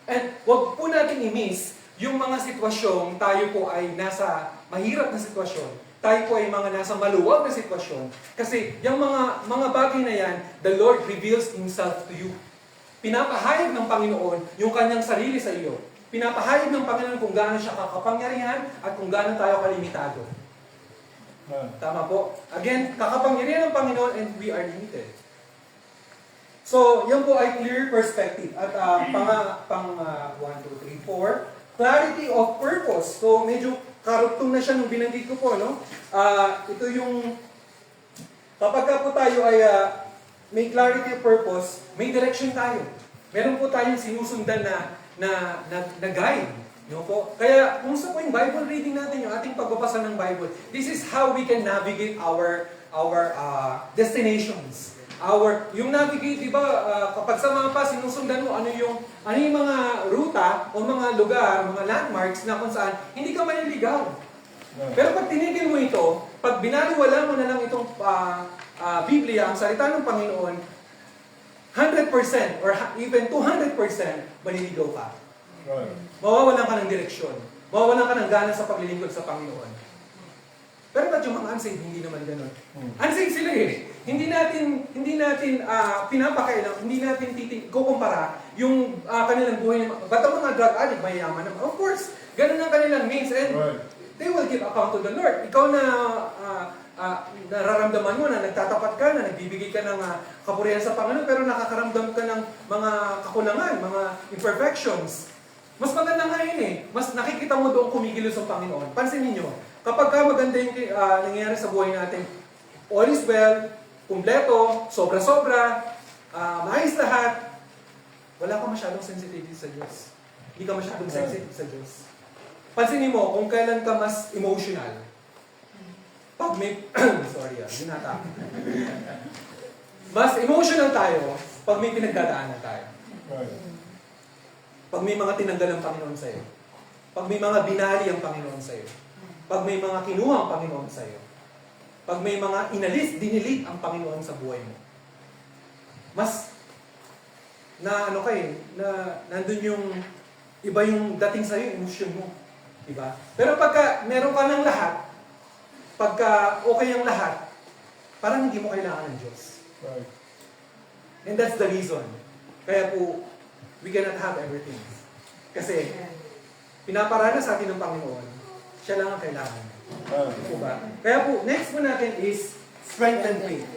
And wag po natin i-miss yung mga sitwasyong tayo po ay nasa mahirap na sitwasyon, tayo po ay mga nasa maluwag na sitwasyon. Kasi yung mga bagay na yan, the Lord reveals Himself to you. Pinapahayag ng Panginoon yung kanyang sarili sa iyo. Pinapahayag ng Panginoon kung gaano siya kakapangyarihan at kung gaano tayo kalimitado. Tama po? Again, kakapangyarihan ng Panginoon and we are limited. So, yan po ay clear perspective. At 1, 2, 3, 4. Clarity of purpose. So, medyo karugtong na siya nung binanggit ko po, no? Ito yung, kapag po tayo ay may clarity of purpose, may direction tayo. Meron po tayong sinusundan na guide. No po? Kaya, kumusta po yung Bible reading natin, yung ating pagbabasa ng Bible? This is how we can navigate our destinations. Yung navigate, di ba, kapag sa mapa, sinusundan mo ano yung mga ruta o mga lugar, mga landmarks na kung saan hindi ka maliligaw. Pero pag tinigil mo ito, pag binaliwala mo na lang itong Biblia, ang salita ng Panginoon, 100% or even 200% maliligaw ka. Mawawalan ka ng direksyon. Mawawalan ka ng gana sa paglilingkod sa Panginoon. Pero ba't yung mga unsaved, hindi naman ganun? Unsaved sila eh. Hindi natin pinapakailang, hindi natin kukumpara yung kanilang buhay. Ba't ang mga drug addict, mayayaman naman? Of course, ganun ang kanilang means and they will give account to the Lord. Ikaw na nararamdaman mo na nagtatapat ka, na nagbibigay ka ng kapurihan sa Panginoon, pero nakakaramdam ka ng mga kakulangan, mga imperfections. Mas maganda nga yun eh. Mas nakikita mo doon kumikilos ang Panginoon. Pansinin nyo, kapag maganda yung nangyayari sa buhay natin, all is well, kumpleto, sobra-sobra, maayos lahat, wala ka masyadong sensitivity sa Diyos. Hindi ka masyadong sensitive sa Diyos. Pansinin mo kung kailan ka mas emotional. Pag may, binata. Mas emotional tayo pag may pinagdadaanan tayo. Pag may mga tinanggal ang Panginoon sa'yo. Pag may mga binali ang Panginoon sa'yo. Pag may mga kinuha ang Panginoon sa'yo. Pag may mga dinilit ang Panginoon sa buhay mo. Mas, na nandun yung, iba yung dating sa'yo, emosyon mo. Diba? Pero pagka meron ka ng lahat, pagka okay ang lahat, parang hindi mo kailangan ng Diyos. And that's the reason. Kaya po, we cannot have everything. Kasi, pinaparana sa atin ng Panginoon, siya lang ang kailangan. Po ba? Kaya po, next po natin is strength and faith.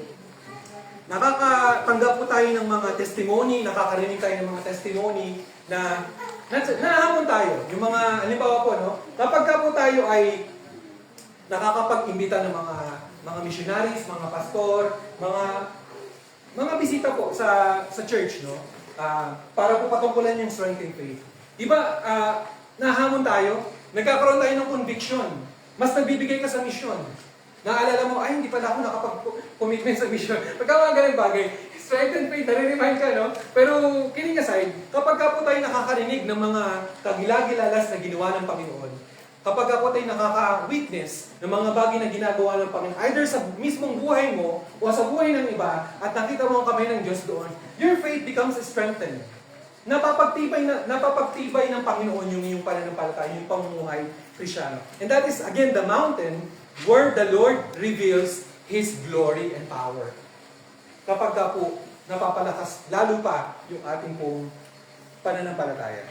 Nakakatanggap po tayo ng mga testimony, nakakarinig tayo ng mga testimony na nahamon tayo. Yung mga, halimbawa po, no? Kapag po tayo ay nakakapag-imbita ng mga missionaries, mga pastor, mga bisita po sa church, no? para po patungkulan yung strength in faith. Di ba, nahamon tayo, nagkakaroon tayo ng conviction, mas nagbibigay ka sa mission. Naalala mo, ay, hindi pala ako nakapag-commitment sa mission. Pagka mga ganun bagay, strength and faith, nare-remind ka, no? Pero, kidding aside, kapag ka po tayo nakakarinig ng mga kagilagilalas na ginawa ng Panginoon, kapag ka po tayo nakaka-witness ng mga bagay na ginagawa ng Panginoon, either sa mismong buhay mo o sa buhay ng iba, at nakita mo ang kamay ng Diyos doon, your faith becomes strengthened. Napapagtibay ng Panginoon yung iyong pananampalataya, yung pamumuhay Kristiyano. And that is, again, the mountain where the Lord reveals His glory and power. Kapag ka po, napapalakas lalo pa yung ating pong pananampalataya.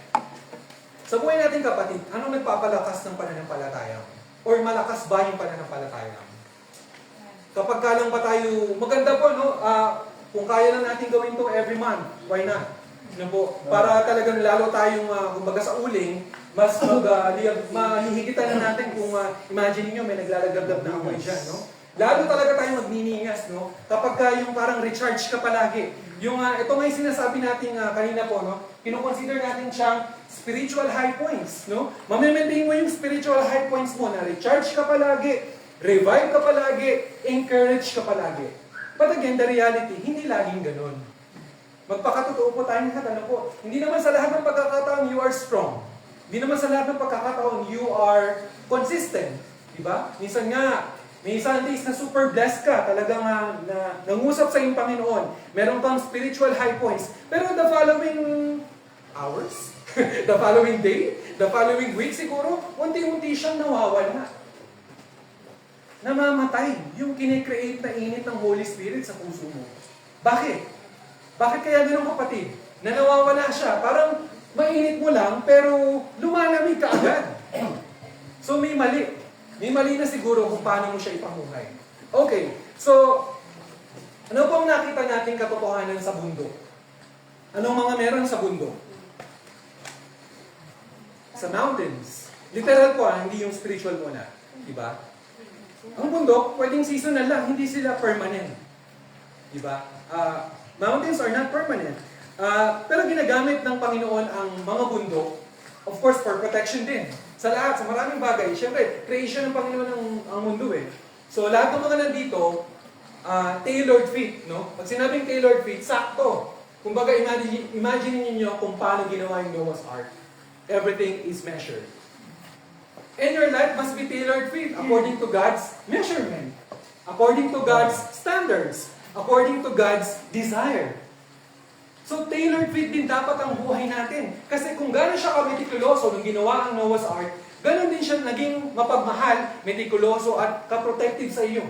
Sa buhay natin kapatid, anong nagpapalakas ng pananampalataya? Or malakas ba yung pananampalataya? Kapag ka lang pa tayo, maganda po, no? Kung kaya lang natin gawin to every month, why not? Ano po? Para talagang lalo tayong, kumbaga sa uling, mas mahihigitan na natin kung imagine niyo may naglalagabdab na amoy dyan, no? Lalo talaga tayo magniningas, no? Kapag ka yung parang recharge ka palagi. Yung, ito nga yung sinasabi natin kanina po, no? Kino-consider natin siyang spiritual high points, no? Mamimaintain mo yung spiritual high points mo na recharge ka palagi, revive ka palagi, encourage ka palagi. But again, the reality, hindi laging ganun. Magpakatotoo po tayong lahat, ano po? Hindi naman sa lahat ng pagkakataon you are strong. Hindi naman sa lahat ng pagkakataon you are consistent. Diba? Minsan nga, may Sundays na super blessed ka, talagang nangusap sa iyong Panginoon. Meron kang spiritual high points. Pero the following hours, the following day, the following week siguro, unti-unti siyang nawawala. Namamatay yung kine-create na init ng Holy Spirit sa puso mo. Bakit? Bakit kaya gano'n kapatid? Na nawawala siya, parang mainit mo lang, pero lumalamig ka agad. So may mali. May mali na siguro kung paano mo siya ipamuhay. Okay, so, ano pong nakita nating katotohanan sa bundok? Anong mga meron sa bundok? Sa mountains. Literal po, hindi yung spiritual muna. Diba? Ang bundok, pwedeng seasonal lang, hindi sila permanent. Diba? Mountains are not permanent. Pero ginagamit ng Panginoon ang mga bundok, of course, for protection din. Sa lahat, sa maraming bagay. Siyempre, creation ng Panginoon ang mundo eh. So, lahat ng mga nandito, tailored fit, no? Pag sinabing tailored fit, sakto. Kumbaga, imagine niyo kung paano ginawa yung Noah's Ark. Everything is measured. And your life must be tailored fit according to God's measurement. According to God's standards. According to God's desire. So, tailored fit din dapat ang buhay natin. Kasi kung gano'n siya ka-metikuloso nung ginawa ang Noah's Ark, gano'n din siya naging mapagmahal, metikuloso at ka-protective sa iyo.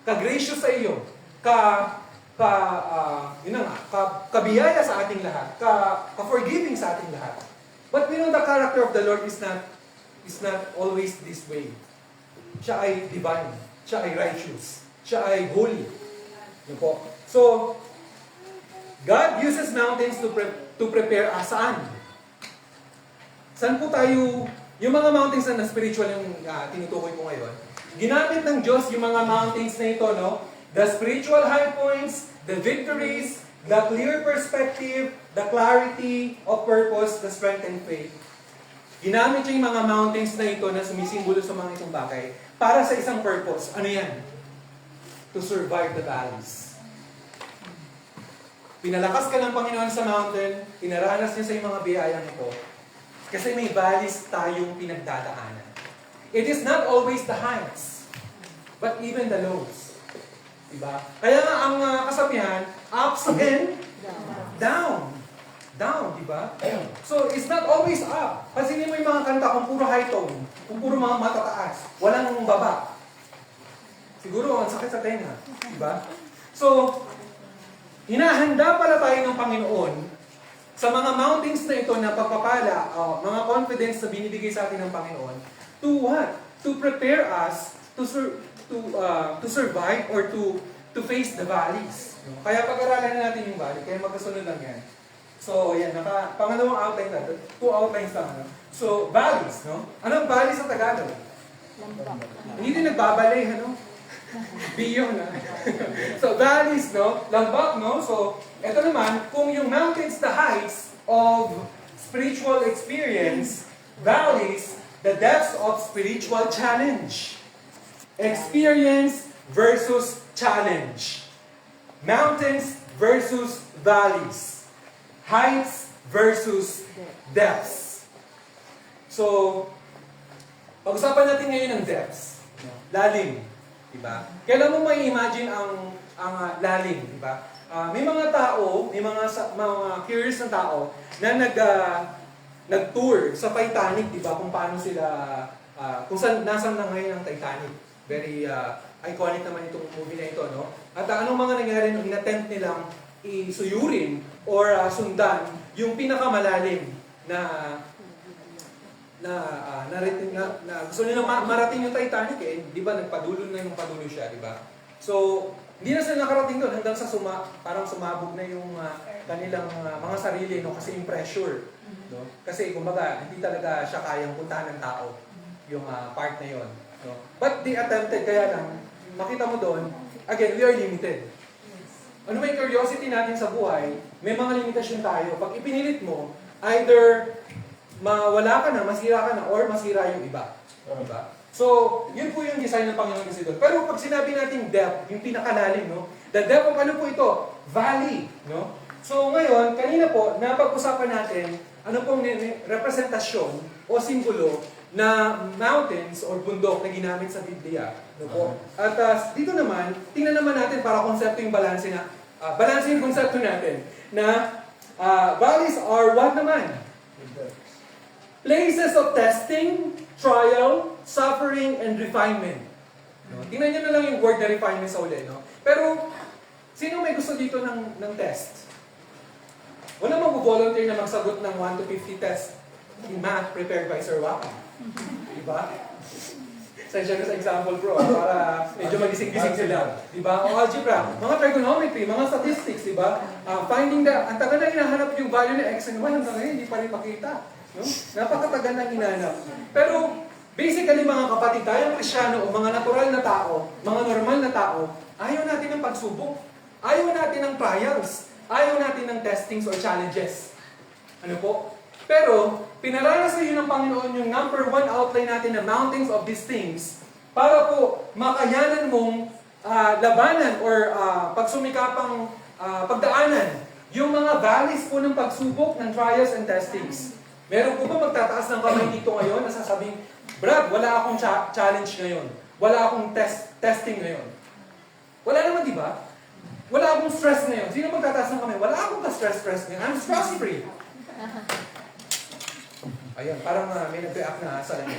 Ka-gracious sa iyo. Kabiyaya sa ating lahat. Ka-forgiving sa ating lahat. But we know the character of the Lord is not always this way. Siya ay divine. Siya ay righteous. Siya ay holy. Yun po. So, God uses mountains to prepare us. Saan? Saan po tayo, yung mga mountains na spiritual yung tinutukoy ko ngayon, ginamit ng Diyos yung mga mountains na ito, no? The spiritual high points, the victories, the clear perspective, the clarity of purpose, the strength and faith. Ginamit yung mga mountains na ito na sumisimbolo sa mga itong bagay para sa isang purpose. Ano yan? To survive the valleys. Pinalakas ka ng Panginoon sa mountain, pinaranas niya sa iyong mga biyayang ito. Kasi may valleys tayong pinagdadaanan. It is not always the heights, but even the lows. Diba? Kaya nga ang kasabihan, ups and down. Down, diba? So, it's not always up. Pansinin mo yung mga kanta kung puro high tone, kung puro mga matataas, walang baba. Siguro, ang sakit sa tenga. Diba? So, hinahanda pala tayo ng Panginoon sa mga mountains na ito na pagpapala, mga confidence na binibigay sa atin ng Panginoon, to what? To prepare us to survive or to face the valleys. Kaya pag-aralan natin yung valley, kaya magkasunod lang yan. So, yan, pangalawang outline natin. 2 outlines lang. No? So, valleys, no? Anong valley sa Tagalog? Hindi din nagbabalik, ano? Beyond, ah. So, valleys, no? Lambak, no? So, ito naman, kung yung mountains, the heights of spiritual experience, valleys, the depths of spiritual challenge. Experience versus challenge. Mountains versus valleys. Heights versus depths. So, pag-usapan natin ngayon ng depths. Lalim. Diba? Kailan mo may imagine ang lalim, diba? May mga tao, may mga curious na tao na nag-tour sa Titanic, diba? Kung paano sila, kung nasan na ngayon ang Titanic. Very iconic naman itong movie na ito, no? At anong mga nangyari nung inattempt nilang isuyurin or sundan yung pinakamalalim na gusto nilang marating yung Titanic di ba nagpadulo na yung padulo siya, di ba? So, hindi na sila nakarating doon hanggang sa parang sumabog na yung kanilang mga sarili, no? Kasi yung pressure, no? Kasi kumbaga, hindi talaga siya kayang puntahan ng tao yung part na yon, no? But they attempted, kaya lang, makita mo doon, again, we are limited. Ano may curiosity natin sa buhay, may mga limitasyon tayo. Pag ipinilit mo, either mawala ka na, masira ka na, or masira yung iba. Diba? So, yun po yung design ng Panginoon kasi doon. Pero pag sinabi natin depth, yung pinakalalim, no? The depth of ano po ito? Valley, no? So, ngayon, kanina po, napag-usapan natin ano pong representasyon o simbolo na mountains or bundok na ginamit sa Biblia. No po? At dito naman, tingnan naman natin para konsepto yung balanse yung konsepto natin na valleys are what naman? Places of testing, trial, suffering, and refinement. No? Tingnan nyo na lang yung word na refinement sa uli. No? Pero, sino may gusto dito ng test? Wala mag-volunteer na magsagot ng 1 to 50 test in math prepared by Sir Waka. Diba? Sensya na sa example bro, para medyo magising-gising sila. Diba? O algebra, mga trigonometry, mga statistics, diba? Finding ang tagal na hinahanap yung value ng x and y, hanggang ngayon hindi pa rin makita. No? Napakatagal na hinahanap. Pero, basically mga kapatid, tayong Kristyano o mga natural na tao, mga normal na tao, ayaw natin ng pagsubok. Ayaw natin ng trials. Ayaw natin ng testings or challenges. Ano po? Pero, pinaranas sa iyo ng Panginoon yung number 1 outline natin na mountains of these things para po makayanan mong labanan or pagsumikapang pagdaanan yung mga valleys po ng pagsubok ng trials and testings. Meron po ba magtataas ng kamay dito ngayon na sasabing, Brad, wala akong challenge ngayon. Wala akong testing ngayon. Wala naman, di ba? Wala akong stress ngayon. Sino magtataas ng kamay? Wala akong stress ngayon. I'm stress-free. Ayan, parang may nag-react na sa lamin.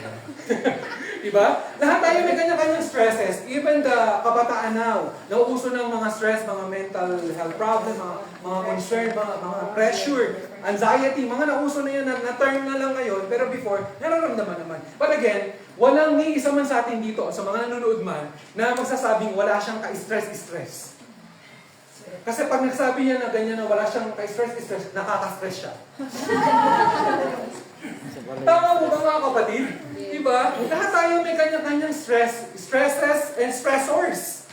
Diba? Lahat tayo may kanya-kanyang stresses. Even the kabataan now, nauuso ng mga stress, mga mental health problem, mga concern, mga pressure, anxiety, mga nauuso na yan, na-turn na lang ngayon, pero before, nararamdaman naman. But again, walang ni isa man sa atin dito, sa mga nanonood man, na magsasabing wala siyang ka-stress. Kasi pag nagsabi niya na ganyan na wala siyang ka-stress, nakaka-stress siya. Tama mo ba mga kapatid? Diba? Lahat tayo may kanya-kanyang stresses and stressors.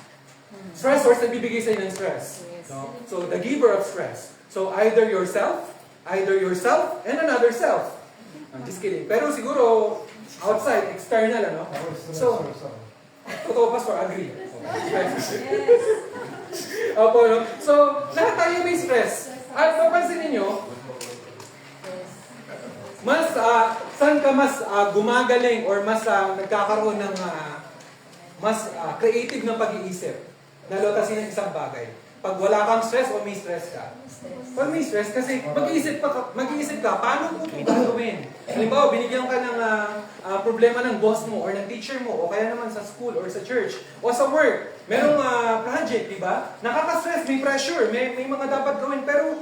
Stressors na bibigay sa'yo ng stress. No? So, the giver of stress. So, either yourself, and another self. I'm just kidding. Pero siguro, outside, external, ano? So, totoo, Pastor, agree. Opo, no? So, lahat tayo may stress. At papansin ninyo, mas saan ka mas gumagaling or mas nagkakaroon ng mas creative na pag-iisip na lutasin ng isang bagay? Pag wala kang stress o may stress ka? Pag may stress, kasi mag-iisip ka, paano ko ito gagawin? Halimbawa, binigyan ka ng problema ng boss mo or ng teacher mo o kaya naman sa school or sa church o sa work. Merong project, di ba? Nakaka-stress, may pressure, may mga dapat gawin, pero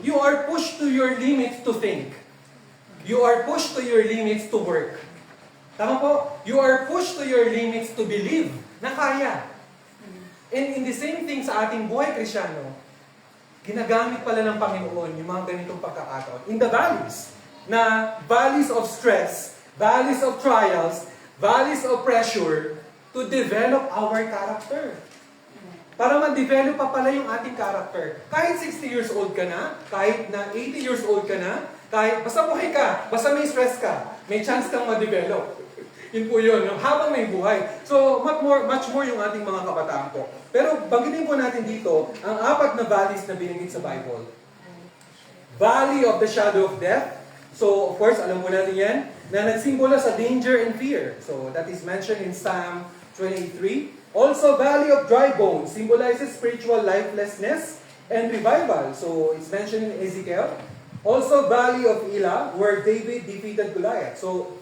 you are pushed to your limits to think. You are pushed to your limits to work. Tama po? You are pushed to your limits to believe na kaya. And in the same thing sa ating buhay Kristyano, ginagamit pala ng Panginoon yung mga ganitong pagkakataon. In the valleys, na valleys of stress, valleys of trials, valleys of pressure, to develop our character. Para ma-develop pa pala yung ating character. Kahit 60 years old ka na, kahit na 80 years old ka na, kahit basta buhay ka, basta may stress ka, may chance kang ma-develop. Yun po yun, no? Habang may buhay. So, much more yung ating mga kabataan po. Pero banggitin po natin dito, ang 4 na valleys na binigit sa Bible. Valley of the shadow of death. So, of course, alam po natin yan, na nagsimbolo sa danger and fear. So, that is mentioned in Psalm 23. Also, Valley of Dry Bones symbolizes spiritual lifelessness and revival. So, it's mentioned in Ezekiel. Also, Valley of Elah, where David defeated Goliath. So,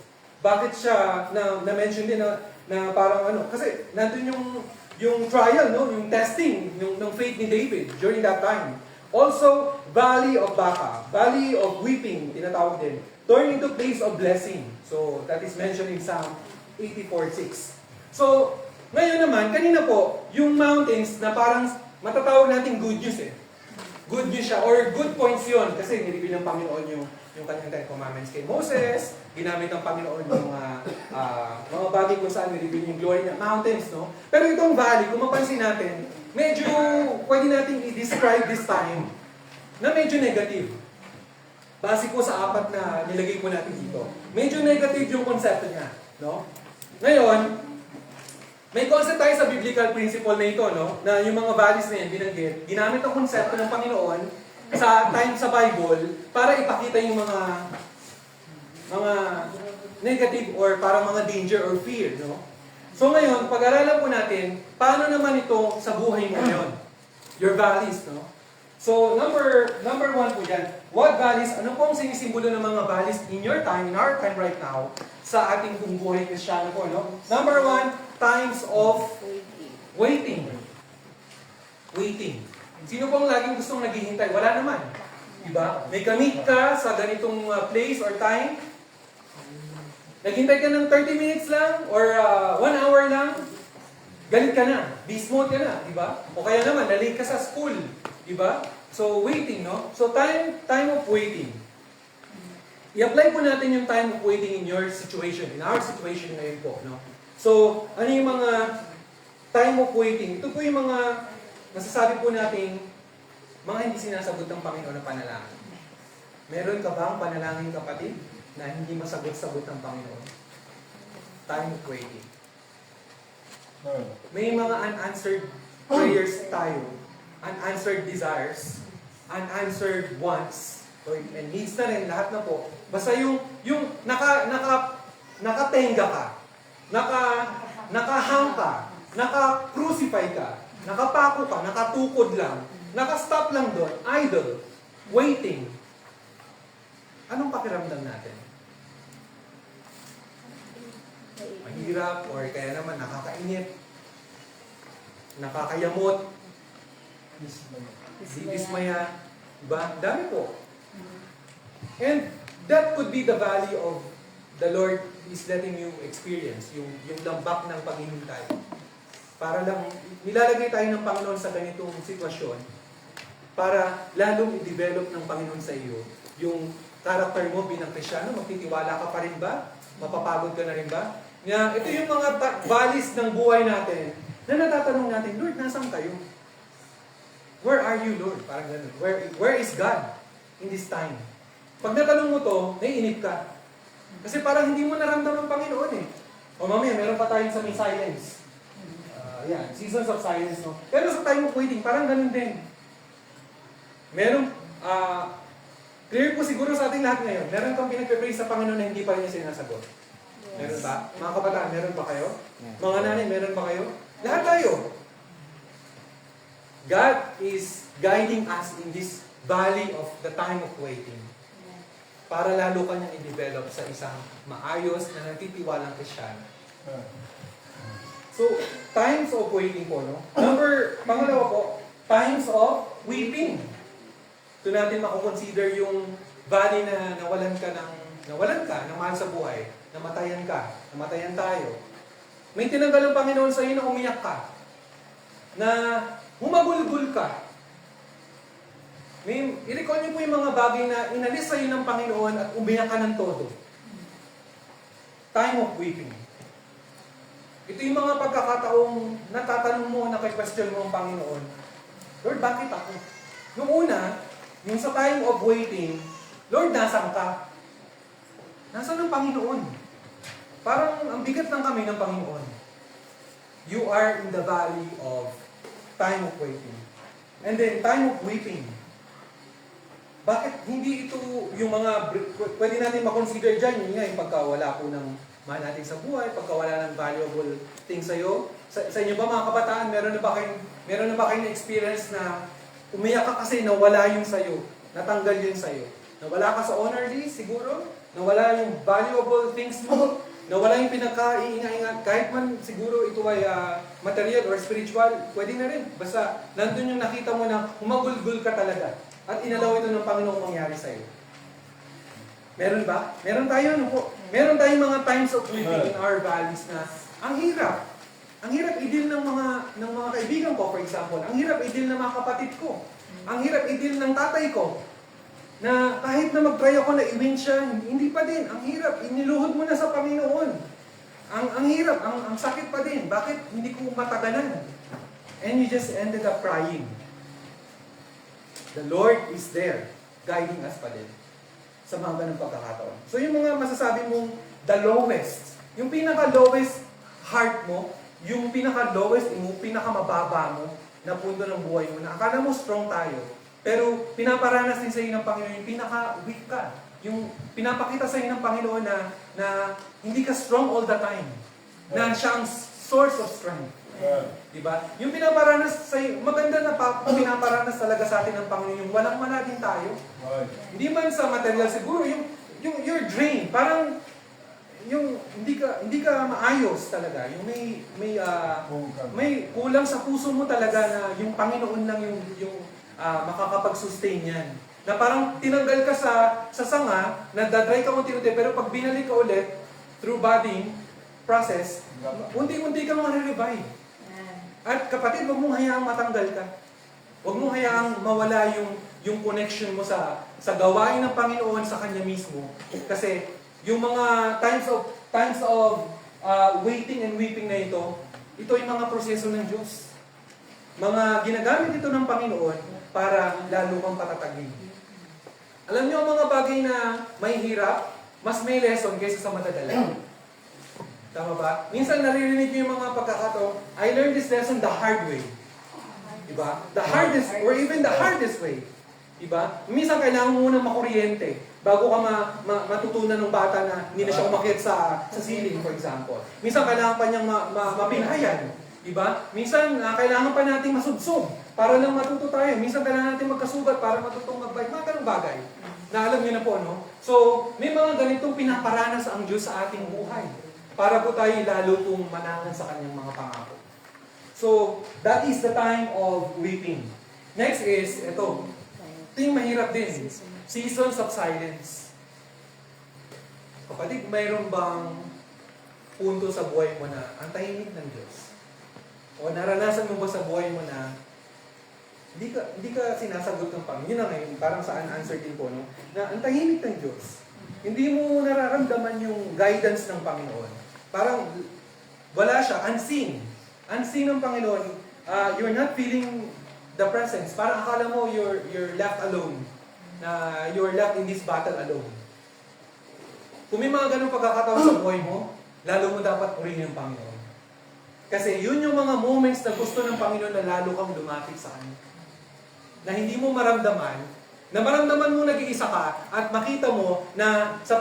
bakit siya na-mention din na parang ano? Kasi nandun yung trial, no? Yung testing ng faith ni David during that time. Also, Valley of Baca, Valley of Weeping, tinatawag din. Turn into place of blessing. So, that is mentioned in Psalm 84:6. So, ngayon naman, kanina po, yung mountains na parang matatawag natin good news eh. Good news siya, or good points yun. Kasi nilibig ng Panginoon yung kanyang 10 commandments kay Moses, ginamit ng Panginoon yung mga bagay kung saan nilibig yung glory ng mountains, no? Pero itong valley, kung mapansin natin, medyo pwede natin i-describe this time na medyo negative. Base po sa 4 na nilagay po natin dito. Medyo negative yung konsepto niya, no? Ngayon, may concept tayo sa biblical principle na ito, no? Na yung mga values na yan, binanggit, ginamit ang konsepto ng Panginoon sa time sa Bible para ipakita yung mga negative or para mga danger or fear, no? So ngayon, pag-aralan po natin, paano naman ito sa buhay mo ngayon? Your values, no? So, number 1 po dyan. What values, ano pong sinisimbolo ng mga values in your time, in our time right now, sa ating buhay Kristiyano po, no? Number 1, times of waiting. Waiting. Sino pong laging gustong naghihintay? Wala naman. Diba? May kamit ka sa ganitong place or time. Naghintay ka ng 30 minutes lang or 1 hour lang. Galit ka na. Beast mode ka na. Diba? O kaya naman, na-late ka sa school. Diba? So, waiting, no? So, time of waiting. I-apply po natin yung time of waiting in your situation, in our situation ngayon po, no? So, ano yung mga time of waiting? Ito po yung mga masasabi po natin, mga hindi sinasagot ng Panginoon na panalangin. Meron ka bang panalangin, kapatid, na hindi masagot-sagot ng Panginoon? Time of waiting. May mga unanswered prayers tayo, unanswered desires, unanswered wants, and needs na rin, lahat na po. Basta yung nakatenga ka, nakahang ka, naka-crucify ka, nakapako ka, nakatukod lang, nakastop lang doon, idle, waiting. Anong pakiramdam natin? Mahirap, or kaya naman nakakainit, nakakayamot, dismaya, diba? Dami po. And that could be the valley of the Lord is letting you experience, yung lambak ng paghihintay. Para lang, nilalagay tayo ng Panginoon sa ganitong sitwasyon para lalong i-develop ng Panginoon sa iyo yung character mo bilang Kristiyano. Magtitiwala ka pa rin ba? Mapapagod ka na rin ba? Ito yung mga valleys ng buhay natin na natatanong natin, Lord, nasaan kayo? Where are you, Lord? Parang ganun. Where is God in this time? Pag natanong mo to, naiinip ka. Kasi parang hindi mo naramdaman ng Panginoon eh. O mamaya, meron pa tayong sa may silence. Yan, seasons of silence, no? Pero sa time of waiting, parang ganun din. Meron, clear po siguro sa ating lahat ngayon, meron kang pinagpe-pray sa Panginoon na hindi pa rin niya sinasagot. Meron ba? Mga kabataan, meron ba kayo? Mga nanay, meron ba kayo? Lahat tayo. God is guiding us in this valley of the time of waiting. Para lalo kanyang i-develop sa isang maayos na nagtitiwalang Kristiyano. So, times of waiting po, no? Pangalawa po, times of weeping. Ito natin makukonsider yung valley na nawalan ka ng mahal sa buhay, namatayan ka, namatayan tayo. May tinanggal ang Panginoon sa iyo na umiyak ka, na humagulgul ka. I-recall niyo po yung mga bagay na inalis sa iyo ng Panginoon at umiyak ka ng todo. Time of weeping. Ito yung mga pagkakataong natatanong mo, question mo ang Panginoon, Lord, bakit ako? Nung una, yung sa time of waiting, Lord, nasaan ka? Nasaan ang Panginoon? Parang ang bigat ng kamay ng Panginoon. You are in the valley of time of waiting. And then, time of weeping. Bakit hindi ito yung mga, pwede natin makonsider dyan, yun nga, yung pagkawala po ng mahal natin sa buhay, pagkawala ng valuable things sa'yo. Sa inyo ba mga kabataan, meron na ba kayong experience na umiyak ka kasi nawala yung sa'yo, natanggal yun sa'yo. Nawala ka sa honor list, siguro. Nawala yung valuable things mo. Nawala yung pinagkaiingat. Kahit man siguro ito ay material or spiritual, pwede na rin. Basta nandun yung nakita mo na humagulgul ka talaga. At inalaw ito ng Panginoong mangyari sa'yo. Meron ba? Meron tayo, ano po? Meron tayong mga times of weeping in our valleys na ang hirap. Ang hirap i-deal ng mga kaibigan ko, for example. Ang hirap i-deal ng mga kapatid ko. Ang hirap i-deal ng tatay ko. Na kahit na mag-try ako na i-win siya, hindi pa din. Ang hirap, iniluhod mo na sa Panginoon. Ang hirap, ang sakit pa din. Bakit hindi ko matagalan? And you just ended up crying. The Lord is there, guiding us pa din sa mga ganang pagkakataon. So yung mga masasabi mong the lowest, yung pinaka-lowest heart mo, yung pinaka-lowest mo, pinaka-mababa mo na punto ng buhay mo, na akala mo strong tayo, pero pinaparanas din sa iyo ng Panginoon, yung pinaka-weak ka. Yung pinapakita sa iyo ng Panginoon na hindi ka strong all the time. Na siya ang source of strength. Diba? Yung pinaparanas sa iyo, maganda na pinaparanas talaga sa atin ng Panginoon, yung walang-wala din tayo. Hindi man sa material siguro, yung you're drained, parang yung hindi ka maayos talaga, yung may kulang sa puso mo talaga na yung Panginoon lang yung makakapag-sustain yan. Na parang tinanggal ka sa sanga, nadadry ka unti-unti, pero pag binalik ka ulit, through budding process, unti-unti ka ma-revive. At kapatid, huwag mong hayaang matanggal ka. Huwag mong hayaang mawala yung connection mo sa gawain ng Panginoon sa Kanya mismo. Kasi yung mga times of waiting and weeping na ito yung mga proseso ng Diyos. Mga ginagamit ito ng Panginoon para lalo kang patatagin. Alam niyo, ang mga bagay na may hirap, mas may lesson kaysa sa matadala. Tama ba? Minsan naririnig niyo yung mga pagkakataon, I learned this lesson the hard way. Diba? The hardest, or even the hardest way. Diba? Minsan kailangan mo munang makuryente bago ka matutunan ng bata na hindi na siya umakyat sa ceiling, for example. Minsan kailangan pa niyang mapinhayan. Diba? Minsan kailangan pa natin masudsog para lang matuto tayo. Minsan kailangan natin magkasugat para matutong magbike. Mga ganung bagay. Na alam niyo na po, no? So, may mga ganitong pinaparanas ang Diyos sa ating buhay para po tayo lalo pong manangan sa kanyang mga pangako. So, that is the time of weeping. Next is, ito yung mahirap din. Seasons of silence. Kapatid, mayroon bang punto sa buhay mo na ang tahimik ng Diyos? O naranasan mo ba sa buhay mo na hindi ka sinasagot ng Panginoon? Yun na ngayon, parang sa unanswered din po, no? Na ang tahimik ng Diyos. Hindi mo nararamdaman yung guidance ng Panginoon. Parang wala siya, unseen. Unseen ng Panginoon. You're not feeling the presence. Parang akala mo you're left alone. Na you're left in this battle alone. Kung may mga ganung pagkakataon sa buhay mo, lalo mo dapat purihin ang Panginoon. Kasi yun yung mga moments na gusto ng Panginoon na lalo kang lumapit sa Kanya. Na hindi mo maramdaman, na maramdaman mo nag-iisa ka at makita mo na sa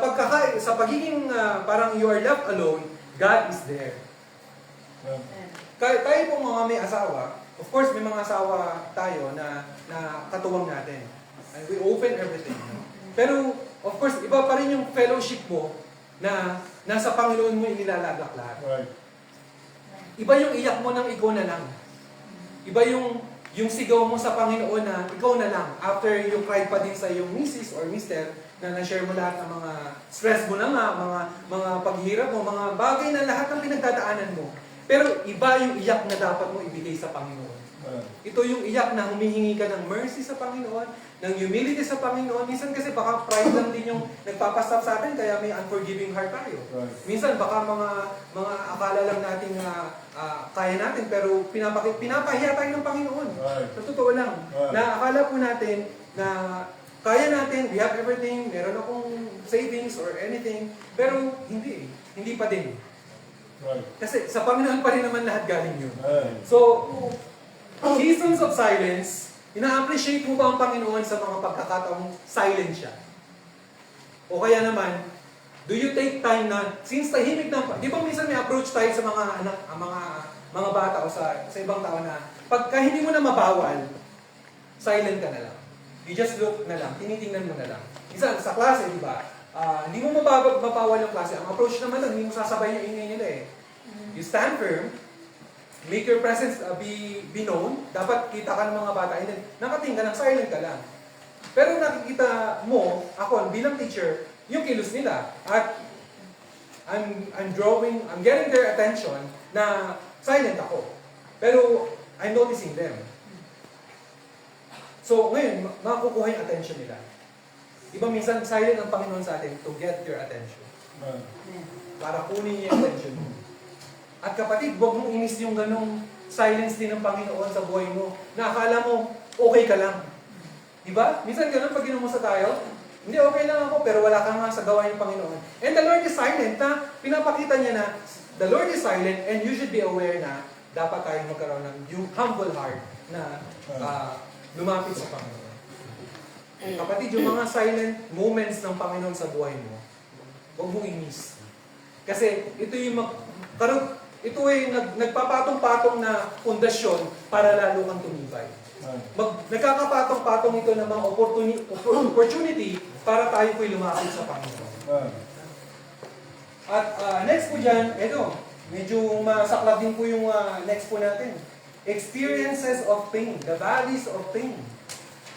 pagiging parang you are left alone, God is there. Tayo pong mga may asawa, of course may mga asawa tayo na katuwang natin. And we open everything. Pero of course, iba pa rin yung fellowship mo na nasa Panginoon mo inilalagak lahat. Iba yung iyak mo nang ikaw na lang. Iba yung sigaw mo sa Panginoon na ikaw na lang. After you cried pa din sa iyong misis or mister, na na-share mo lahat ng mga stress mo na nga, mga paghihirap mo, mga bagay na lahat ng pinagdadaanan mo. Pero iba yung iyak na dapat mo ibigay sa Panginoon. Ito yung iyak na humihingi ka ng mercy sa Panginoon, ng humility sa Panginoon. Minsan kasi baka pride lang din yung nagpapastop sa atin, kaya may unforgiving heart tayo. Minsan baka mga akala lang natin na kaya natin, pero pinapahiya tayo ng Panginoon. Sa totoo lang, na akala po natin na kaya natin, we have everything, meron akong savings or anything, pero hindi pa din. Kasi sa Panginoon pa rin naman lahat galing yun. So, seasons of silence, ina-appreciate mo ba ang Panginoon sa mga pagkakataong silent siya? O kaya naman, do you take time na, since tahimik na, di ba minsan may approach tayo sa mga anak, mga bata o sa ibang tao na, pagka hindi mo na mabawal, silent ka na lang. You just look na lang, tinitingnan mo na lang. Minsan, sa klase, di ba? Hindi mo mabawal yung klase. Ang approach naman lang, hindi mo sasabay yung ingay nila eh. You stand firm, make your presence be known. Dapat kita ka ng mga bata, and then nakatingin ka ng silent ka lang. Pero nakikita mo, ako bilang teacher, yung kilos nila. At I'm getting their attention na silent ako. Pero I'm noticing them. So ngayon, makukuha yung attention nila. Iba minsan, silent ang Panginoon sa atin to get your attention. Para kunin niya yung attention mo. At kapatid, huwag mong inis yung ganong silence din ng Panginoon sa buhay mo. Na akala mo, okay ka lang. Diba? Minsan ganon pag ginumusta tayo, hindi, okay lang ako, pero wala ka nga sa gawain ng Panginoon. And the Lord is silent, na pinapakita niya na the Lord is silent, and you should be aware na dapat tayong magkaroon ng yung humble heart na lumapit sa Panginoon. Kapatid, yung mga silent moments ng Panginoon sa buhay mo, huwag mong i-miss. Kasi ito yung ito ay nagpapatong-patong na pundasyon para lalo kang tumibay. Nagkakapatong-patong ito ng mga opportunity para tayo po'y lumapit sa Panginoon. At next po dyan, ito, medyo masaklap din po yung next po natin. Experiences of pain, the valleys of pain.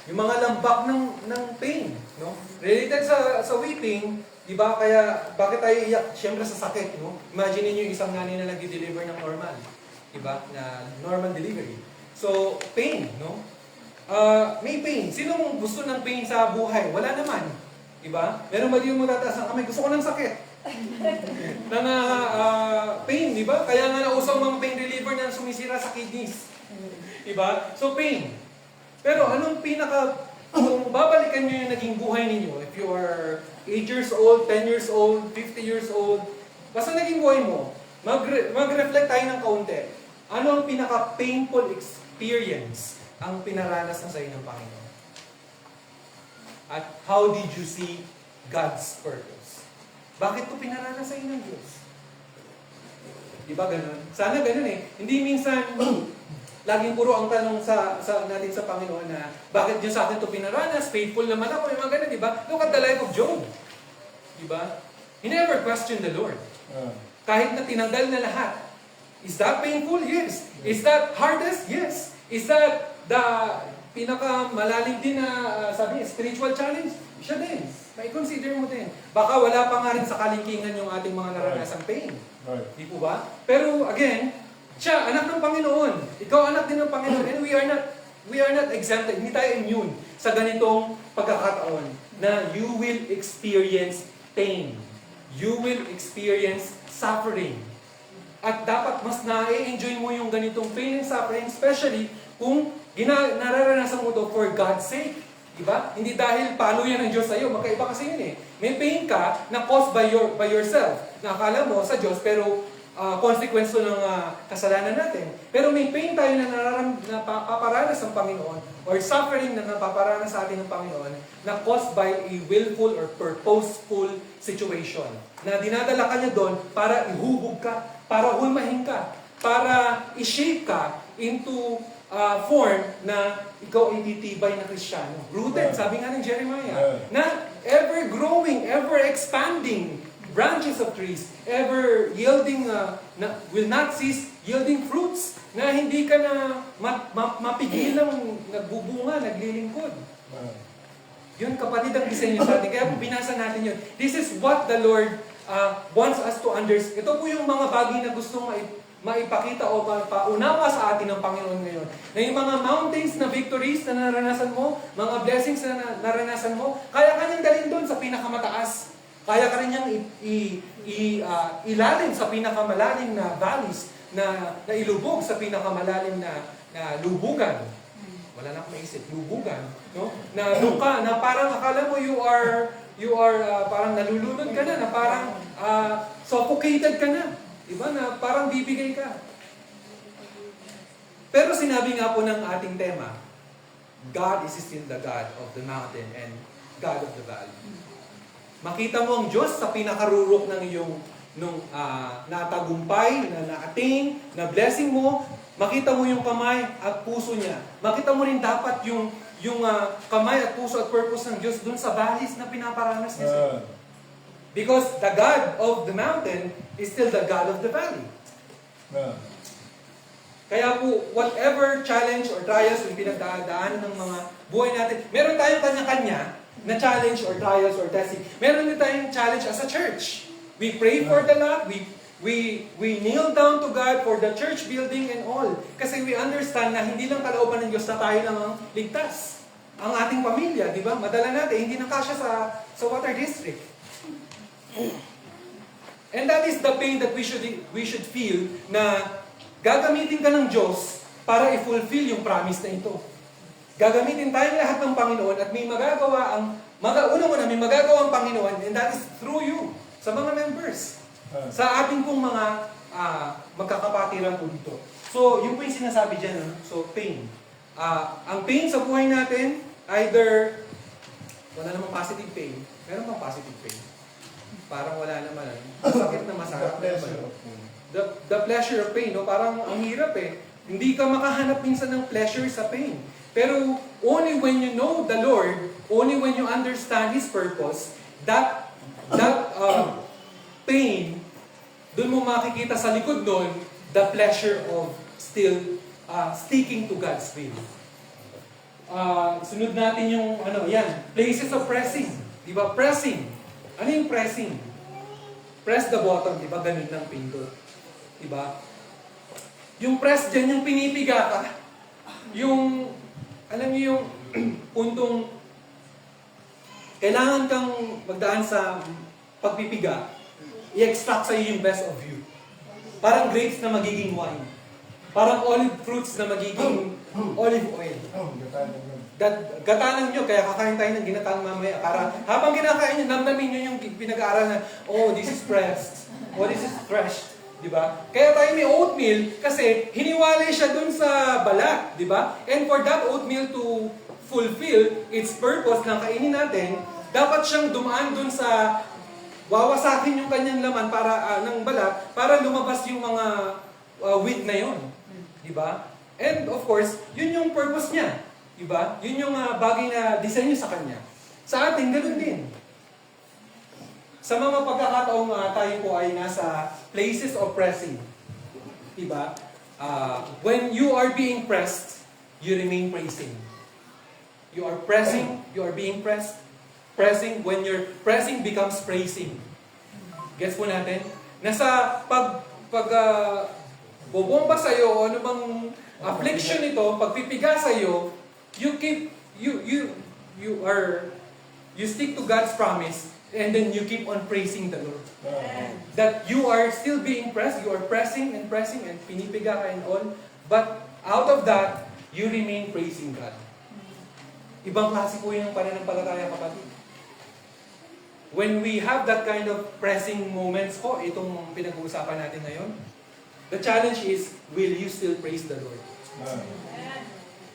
Yung mga lambak ng pain, no? Related sa weeping, di ba? Kaya bakit tayo iyak? Siyempre sa sakit, no? Imagine niyo yung isang nanay na nag-deliver ng normal, di ba? Na normal delivery. So, pain, no? May pain. Sino mong gusto ng pain sa buhay? Wala naman, di ba? Meron ba di yung matataas ng kamay? Gusto ko ng sakit. Pain, di ba? Kaya nga nausang mga pain reliever na sumisira sa kidneys. Di ba? So, pain. Pero anong kung babalikan nyo yung naging buhay ninyo, if you are 8 years old, 10 years old, 50 years old, basta naging buhay mo, mag-reflect tayo ng kaunti. Ano ang pinaka-painful experience ang pinaranas na sa inyo ng Panginoon? At how did you see God's purpose? Bakit ko pinaranas sa inyo ng Diyos? Di ba ganun? Sana ganun eh. Hindi minsan laging puro ang tanong natin sa Panginoon na, bakit Diyos sa akin ito pinaranas? Faithful naman ako. Yung mga ganun, di ba? Look at the life of Job. Di ba? He never questioned the Lord. Kahit na tinanggal na lahat. Is that painful? Yes. Is that hardest? Yes. Is that the pinakamalalim din na spiritual challenge? Siya din. May consider mo din. Baka wala pa nga rin sa kalingkingan yung ating mga naranasang pain. Di po ba? Pero again, siya, anak ng Panginoon. Ikaw, anak din ng Panginoon. And we are not exempted. Hindi tayo immune sa ganitong pagkakataon na you will experience pain. You will experience suffering. At dapat mas na-enjoy mo yung ganitong pain and suffering, especially kung nararanasan mo ito for God's sake. Diba? Hindi dahil paano yan ng Diyos sa'yo. Magkaiba kasi yun eh. May pain ka na caused by yourself. Nakakala mo sa Diyos, pero consequence to ng kasalanan natin. Pero may pain tayo na napaparanas ng Panginoon or suffering na napaparanas sa atin ng Panginoon na caused by a willful or purposeful situation. Na dinadala ka niya doon para ihubog ka, para hulmahin ka, para i-shape ka into form na ikaw ay titibay na Kristiyano. Rooted, sabi nga ng Jeremiah, na ever-growing, ever-expanding branches of trees, ever yielding, will not cease yielding fruits, na hindi ka na mapigilang nagbubunga, naglilingkod. Yun kapatid ang disenyo sa atin. Kaya binasa natin yun. This is what the Lord wants us to understand. Ito po yung mga bagay na gustong maipakita o paunawa sa atin ng Panginoon ngayon. Na yung mga mountains na victories na naranasan mo, mga blessings na naranasan mo, kaya ka niyang dalhin doon sa pinakamataas. Kaya ka rin niyang ilalim sa pinakamalalim na valleys, na ilubog sa pinakamalalim na lubugan. Wala na akong maisip, lubugan. No? Na luka, na parang akala mo you are parang nalulunod ka na parang suffocated ka na. Diba? Na parang bibigay ka. Pero sinabi nga po ng ating tema, God is still the God of the mountain and God of the valley. Makita mo ang Diyos sa pinakarurok ng iyong natagumpay, na naating, na blessing mo. Makita mo yung kamay at puso niya. Makita mo rin dapat yung kamay at puso at purpose ng Diyos dun sa valleys na pinaparanas niya sa'yo. Because the God of the mountain is still the God of the valley. Kaya po, whatever challenge or trials yung pinagdadaanan ng mga buhay natin, meron tayong kanya-kanya na challenge or trials or testing. Meron din tayong challenge as a church. We pray for the lot, we kneel down to God for the church building and all. Kasi we understand na hindi lang kalooban ng Diyos na tayo lang ang ligtas. Ang ating pamilya, di ba? Madala natin, hindi na kasya sa water district. And that is the pain that we should feel, na gagamitin ka ng Diyos para i-fulfill yung promise na ito. Gagamitin tayong lahat ng Panginoon at may magagawa ang Panginoon, and that is through you, sa mga members. Sa ating pong mga magkakapatiran po dito. So, yun po yung sinasabi dyan. So, pain. Ang pain sa buhay natin, either wala namang positive pain. Meron bang positive pain? Parang wala naman. Masakit na masarap. The pleasure of pain. No? Parang ang hirap eh. Hindi ka makahanap minsan ng pleasure sa pain. Pero only when you know the Lord, only when you understand His purpose, that pain, doon mo makikita sa likod doon, the pleasure of still sticking to God's will. Sunod natin yung, places of pressing. Di ba? Pressing. Ano yung pressing? Press the button, di ba? Ganun ng pindot. Di ba? Yung press dyan, yung pinipiga ka. Yung, alam niyo yung puntong kailangan kang magdaan sa pagpipiga, i-extract sa'yo yung best of you. Parang grapes na magiging wine. Parang olive fruits na magiging olive oil. Gatanan nyo, kaya kakain tayo ng ginatang mamaya. Para habang kinakain nyo, namnamin nyo yung pinag-aaral na, oh, this is pressed. Oh, this is threshed. Diba? Kaya tayo may oatmeal kasi hiniwalay siya dun sa balat. Diba? And for that oatmeal to fulfill its purpose na kainin natin, dapat siyang dumaan dun sa wawasakin yung kanyang laman para ng balat para lumabas yung mga wheat na yon. Diba? And of course, yun yung purpose niya. Diba? Yun yung bagay na disenyo sa kanya. Sa atin, ganoon din. Sa mga pagkakataong tayo po ay nasa places of pressing. Diba? When you are being pressed, you remain praising. You are pressing, you are being pressed. Pressing, when your pressing becomes praising. Gets mo natin? Nasa bobomba sa'yo, o ano bang affliction ito, pagpipiga sa'yo, you stick to God's promise, and then you keep on praising the Lord. That you are still being pressed, you are pressing and pinipiga ka and all, but out of that, you remain praising God. Ibang klase po yung pananampalataya, kapatid. When we have that kind of pressing moments po, itong pinag-uusapan natin ngayon, the challenge is, will you still praise the Lord?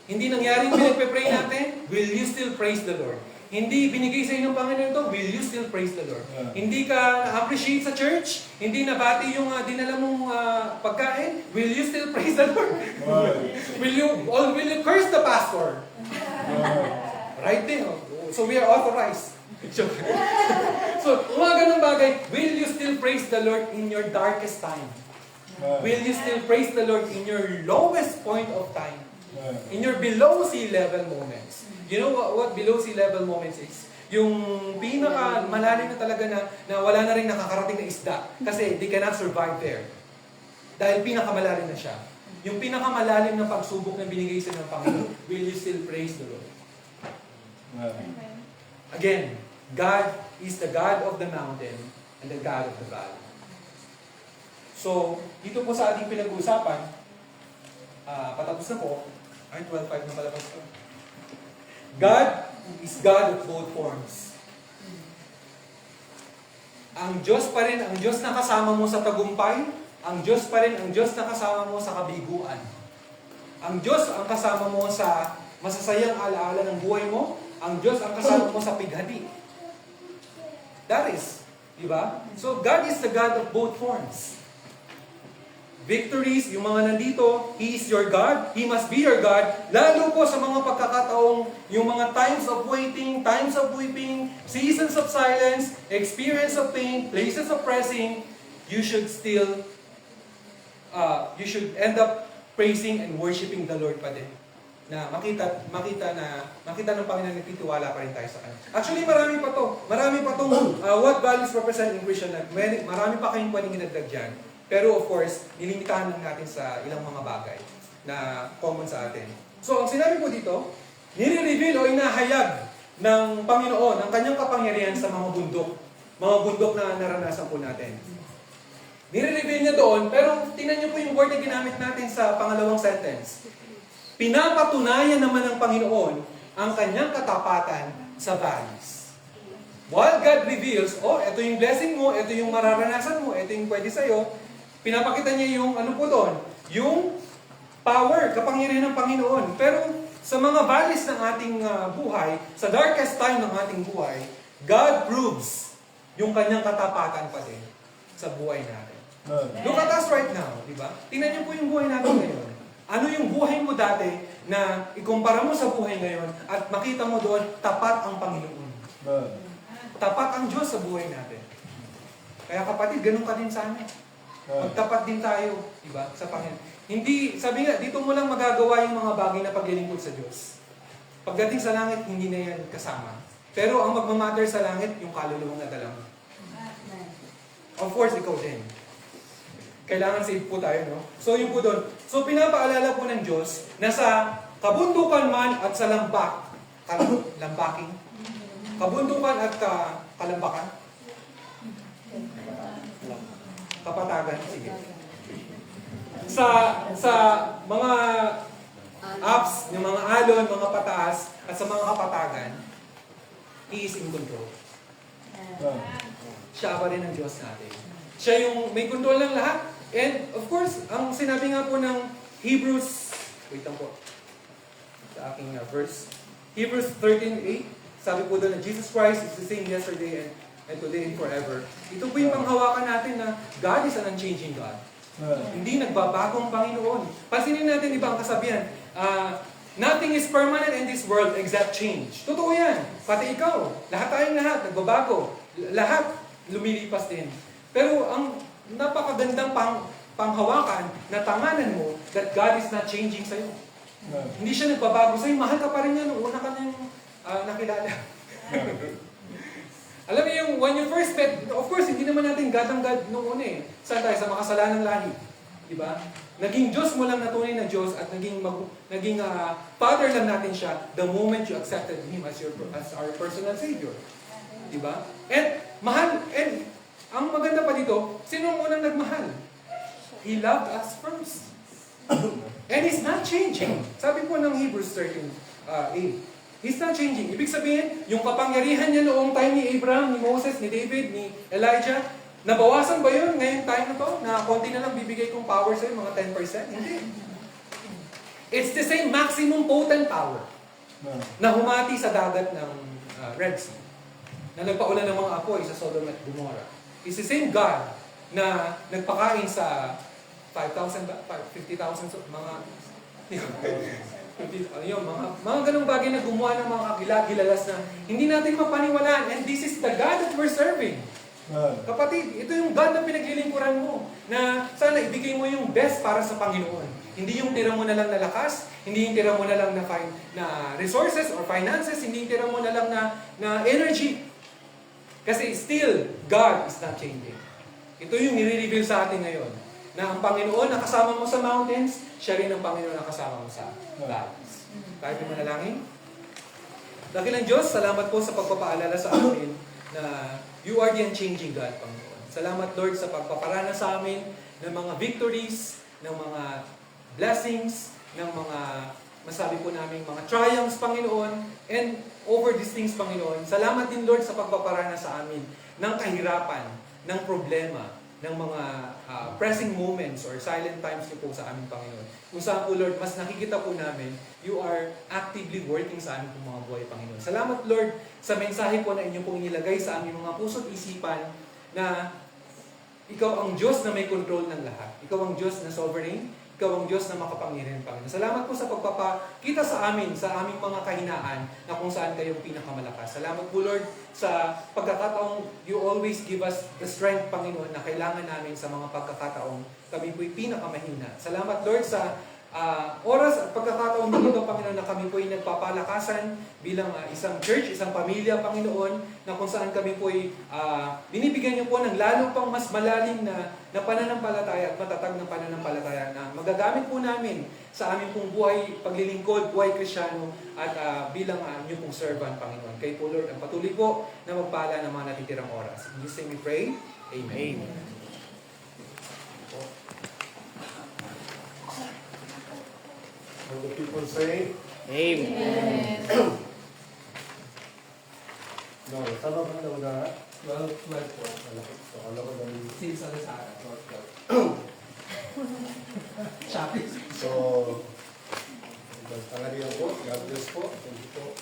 Hindi nangyaring pinagpe-pray natin, will you still praise the Lord? Hindi binigay sa inyo ng Panginoon ito, will you still praise the Lord? Hindi ka na-appreciate sa church, hindi nabati yung dinala mong pagkain, will you still praise the Lord? Will you curse the pastor? Right there. So we are authorized. So, mga ganun bagay, will you still praise the Lord in your darkest time? Will you still praise the Lord in your lowest point of time? In your below sea level moments? You know what below sea level moments is? Yung pinaka malalim na talaga na wala na rin nakakarating na isda kasi they cannot survive there. Dahil pinakamalalim na siya. Yung pinakamalalim na pagsubok na binigay sa ng Panginoon, will you still praise the Lord? Again, God is the God of the mountain and the God of the valley. So, dito po sa ating pinag-uusapan, patapos na po, ay 12:05 na palabas po. God is God of both forms. Ang Diyos pa rin, ang Diyos na kasama mo sa tagumpay, ang Diyos pa rin, ang Diyos na kasama mo sa kabiguan. Ang Diyos ang kasama mo sa masasayang alaala ng buhay mo, ang Diyos ang kasama mo sa pighati. That is, di ba? So, God is the God of both forms. Victories, yung mga nandito, He is your God, He must be your God, lalo po sa mga pagkakataong, yung mga times of waiting, times of weeping, seasons of silence, experience of pain, places of pressing, you should still, you should end up praising and worshiping the Lord pa din. Na makita ng Panginoon na titiwala pa rin tayo sa Kanya. Actually, marami pa to. Marami pa tong what values represent in Christian life. Marami pa kayong pwedeng inagdag dyan. Pero of course, nilimitahan lang natin sa ilang mga bagay na common sa atin. So, ang sinabi po dito, nire-reveal o inahayag ng Panginoon ang kanyang kapangyarihan sa mga bundok. Mga bundok na naranasan po natin. Nire-reveal niya doon, pero tingnan niyo po yung word na ginamit natin sa pangalawang sentence. Pinapatunayan naman ng Panginoon ang kanyang katapatan sa valleys. While God reveals, ito yung blessing mo, ito yung mararanasan mo, ito yung pwede sa'yo, pinapakita niya yung ano po doon, yung power, kapangyarihan ng Panginoon. Pero sa mga valleys ng ating buhay, sa darkest time ng ating buhay, God proves yung kanyang katapatan pa din sa buhay natin. Look at us right now, di ba? Tingnan niyo po yung buhay natin ngayon. Ano yung buhay mo dati na ikumpara mo sa buhay ngayon at makita mo doon, tapat ang Panginoon. Tapat ang Diyos sa buhay natin. Kaya kapatid, ganun ka din sana. Magtapat din tayo, diba, sa Panginoon. Hindi, sabi nga, dito mo lang magagawa yung mga bagay na paglilingkod sa Diyos. Pagdating sa langit, hindi na yan kasama. Pero ang magmamatter sa langit, yung kaluluwang nadala mo. Of course, ikaw din. Kailangan save po tayo, no? So, yun po doon. So, pinapaalala po ng Diyos na sa kabundukan man at sa lambaking, kabundukan at kalambakan, kapatagan, sige. Sa mga ups, yung mga alon, mga pataas, at sa mga kapatagan, He is in control. Siya pa rin ang Diyos natin. Siya yung may control ng lahat. And of course, ang sinabi nga po ng Hebrews, wait lang po, sa aking verse, Hebrews 13:8, sabi po doon na Jesus Christ is the same yesterday and today and forever. Ito po yung panghawakan natin na God is an unchanging God. Hindi nagbabagong Panginoon. Pansinin natin ibang kasabihan, nothing is permanent in this world except change. Totoo yan. Pati ikaw, tayong lahat, nagbabago. Lahat lumilipas din. Pero ang napakagandang panghawakan na tanganan mo that God is not changing sa'yo. Hindi siya nagbabago sa'yo. Mahal ka pa rin niya nung una ka niyang nakilala. Alam niyo yung when you first met, of course, hindi naman natin God ang God nung una eh. Saan tayo? Sa makasalanang lahi. Diba? Naging Diyos mo lang na tunay na Diyos at naging Father lang natin siya the moment you accepted Him as our personal Savior. Diba? And ang maganda pa dito, sino ang unang nagmahal? He loved us first. And He's not changing. Sabi po ng Hebrews 13:8. He's not changing. Ibig sabihin, yung kapangyarihan niya noong time ni Abraham, ni Moses, ni David, ni Elijah, nabawasan ba yun ngayong time na to? Na konti na lang bibigay kong power sa'yo, mga 10%? Hindi. It's the same maximum potent power na humati sa dagat ng Red Sea. Na nagpaulan ng mga apoy sa Sodom at Gomorrah. It's the same God na nagpakain sa 5,000 ba? 50,000 mga mga ganung bagay na gumawa ng mga kagilalas na hindi natin mapaniwalaan. And this is the God that we're serving. Kapatid, ito yung God na pinaglilingkuran mo. Na sana ibigay mo yung best para sa Panginoon. Hindi yung tira mo na lang na lakas, hindi yung tira mo na lang na resources or finances, hindi yung tira mo na lang na energy. Kasi still, God is not changing. Ito yung nire-reveal sa atin ngayon. na ang Panginoon na kasama mo sa mountains, siya rin ang Panginoon na kasama mo sa valleys. Tayo din manalangin. Dakilang Diyos, salamat po sa pagpapaalala sa amin na you are the unchanging God, Panginoon. Salamat, Lord, sa pagpaparana sa amin ng mga victories, ng mga blessings, ng mga, masabi po namin, mga triumphs, Panginoon, and over these things, Panginoon. Salamat din, Lord, sa pagpaparana sa amin ng kahirapan, ng problema, ng mga pressing moments or silent times niyo po sa aming Panginoon. Kung saan po, Lord, mas nakikita po namin, you are actively working sa aming mga buhay, Panginoon. Salamat, Lord, sa mensahe po na inyo pong inilagay sa aming mga puso't isipan na ikaw ang Diyos na may control ng lahat. Ikaw ang Diyos na sovereign. Ikaw ang Diyos na makapangyarihan, Panginoon. Salamat po sa pagpapakita sa amin, sa aming mga kahinaan na kung saan kayo pinakamalakas. Salamat po, Lord, sa pagkakataong you always give us the strength, Panginoon, na kailangan namin sa mga pagkakataong kami po'y pinakamahina. Salamat, Lord, sa oras at pagkakataon din ito, Panginoon, na kami po'y nagpapalakasan bilang isang church, isang pamilya, Panginoon, na kung saan kami po'y binibigyan niyo po ng lalo pang mas malalim na pananampalataya at matatag na pananampalataya na magagamit po namin sa aming pong buhay paglilingkod, buhay Kristyano at bilang niyo pong servant, Panginoon. Kay po, Lord, ang patuloy po na magpala ng mga natitirang oras. In Jesus' name we pray. Amen. All the people say, Amen. no, tama ba na una? 12 po. So, alam ko dahil. Since ano sa akin, 12. Shopping. So, tanghalian po. God bless po. Thank you po.